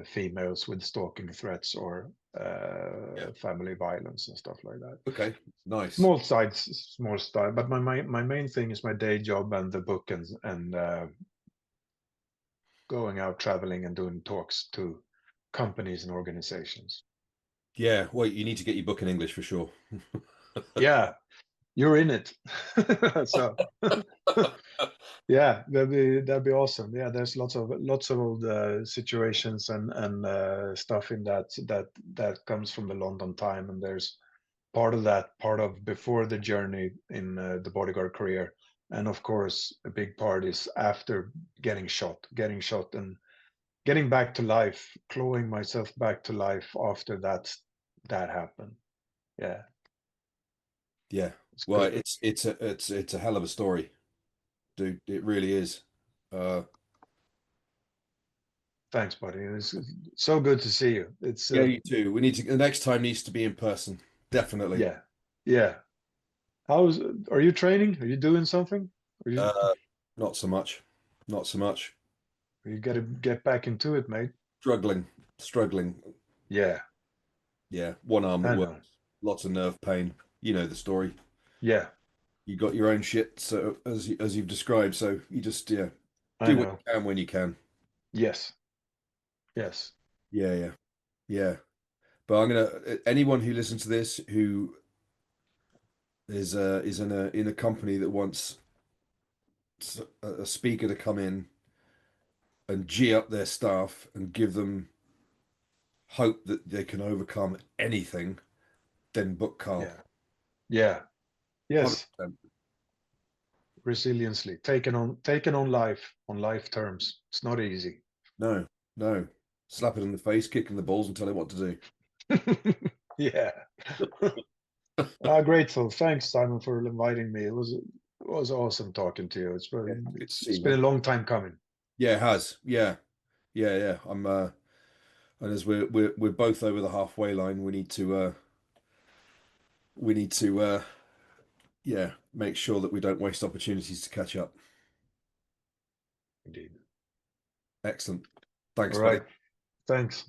females with stalking threats or family violence and stuff like that. Okay, nice. Small style, but my main thing is my day job and the book and going out traveling and doing talks to companies and organizations. Yeah, well, you need to get your book in English for sure. Yeah, you're in it. So yeah, that'd be awesome. Yeah, there's lots of situations and stuff in that comes from the London time, and there's part of before the journey in the bodyguard career, and of course a big part is after getting shot and getting back to life, clawing myself back to life after that happened. Yeah, Yeah. it's Well, good. it's a hell of a story, dude. It really is. Uh, Thanks, buddy. It's so good to see you. It's yeah, you too. We need to. The next time needs to be in person. Definitely. yeah, yeah. How's are you training? Are you doing something? Uh, Not so much. Not so much. You got to get back into it, mate. Struggling. Struggling. Yeah, Yeah. One arm that I works. know. Lots of nerve pain. You know the story. Yeah, You got your own shit, so as you've described. So you just I do what know. you can when you can. Yes, yes. Yeah, yeah, yeah. But I'm gonna anyone who listens to this who is in a company that wants a speaker to come in and G up their staff and give them hope that they can overcome anything, then book Carl. Yeah, yeah. Yes. 100%. Resiliently taken on life terms. It's not easy. No, no. Slap it in the face, kick in the balls, and tell it what to do. Yeah. Grateful. Thanks, Simon, for inviting me. It was awesome talking to you. Yeah, good to see It's you, been man. a long time coming. Yeah, it has. Yeah, yeah, yeah. I'm and as we're both over the halfway line, we need to yeah, make sure that we don't waste opportunities to catch up. Indeed. Excellent. All Thanks, buddy. right. Thanks.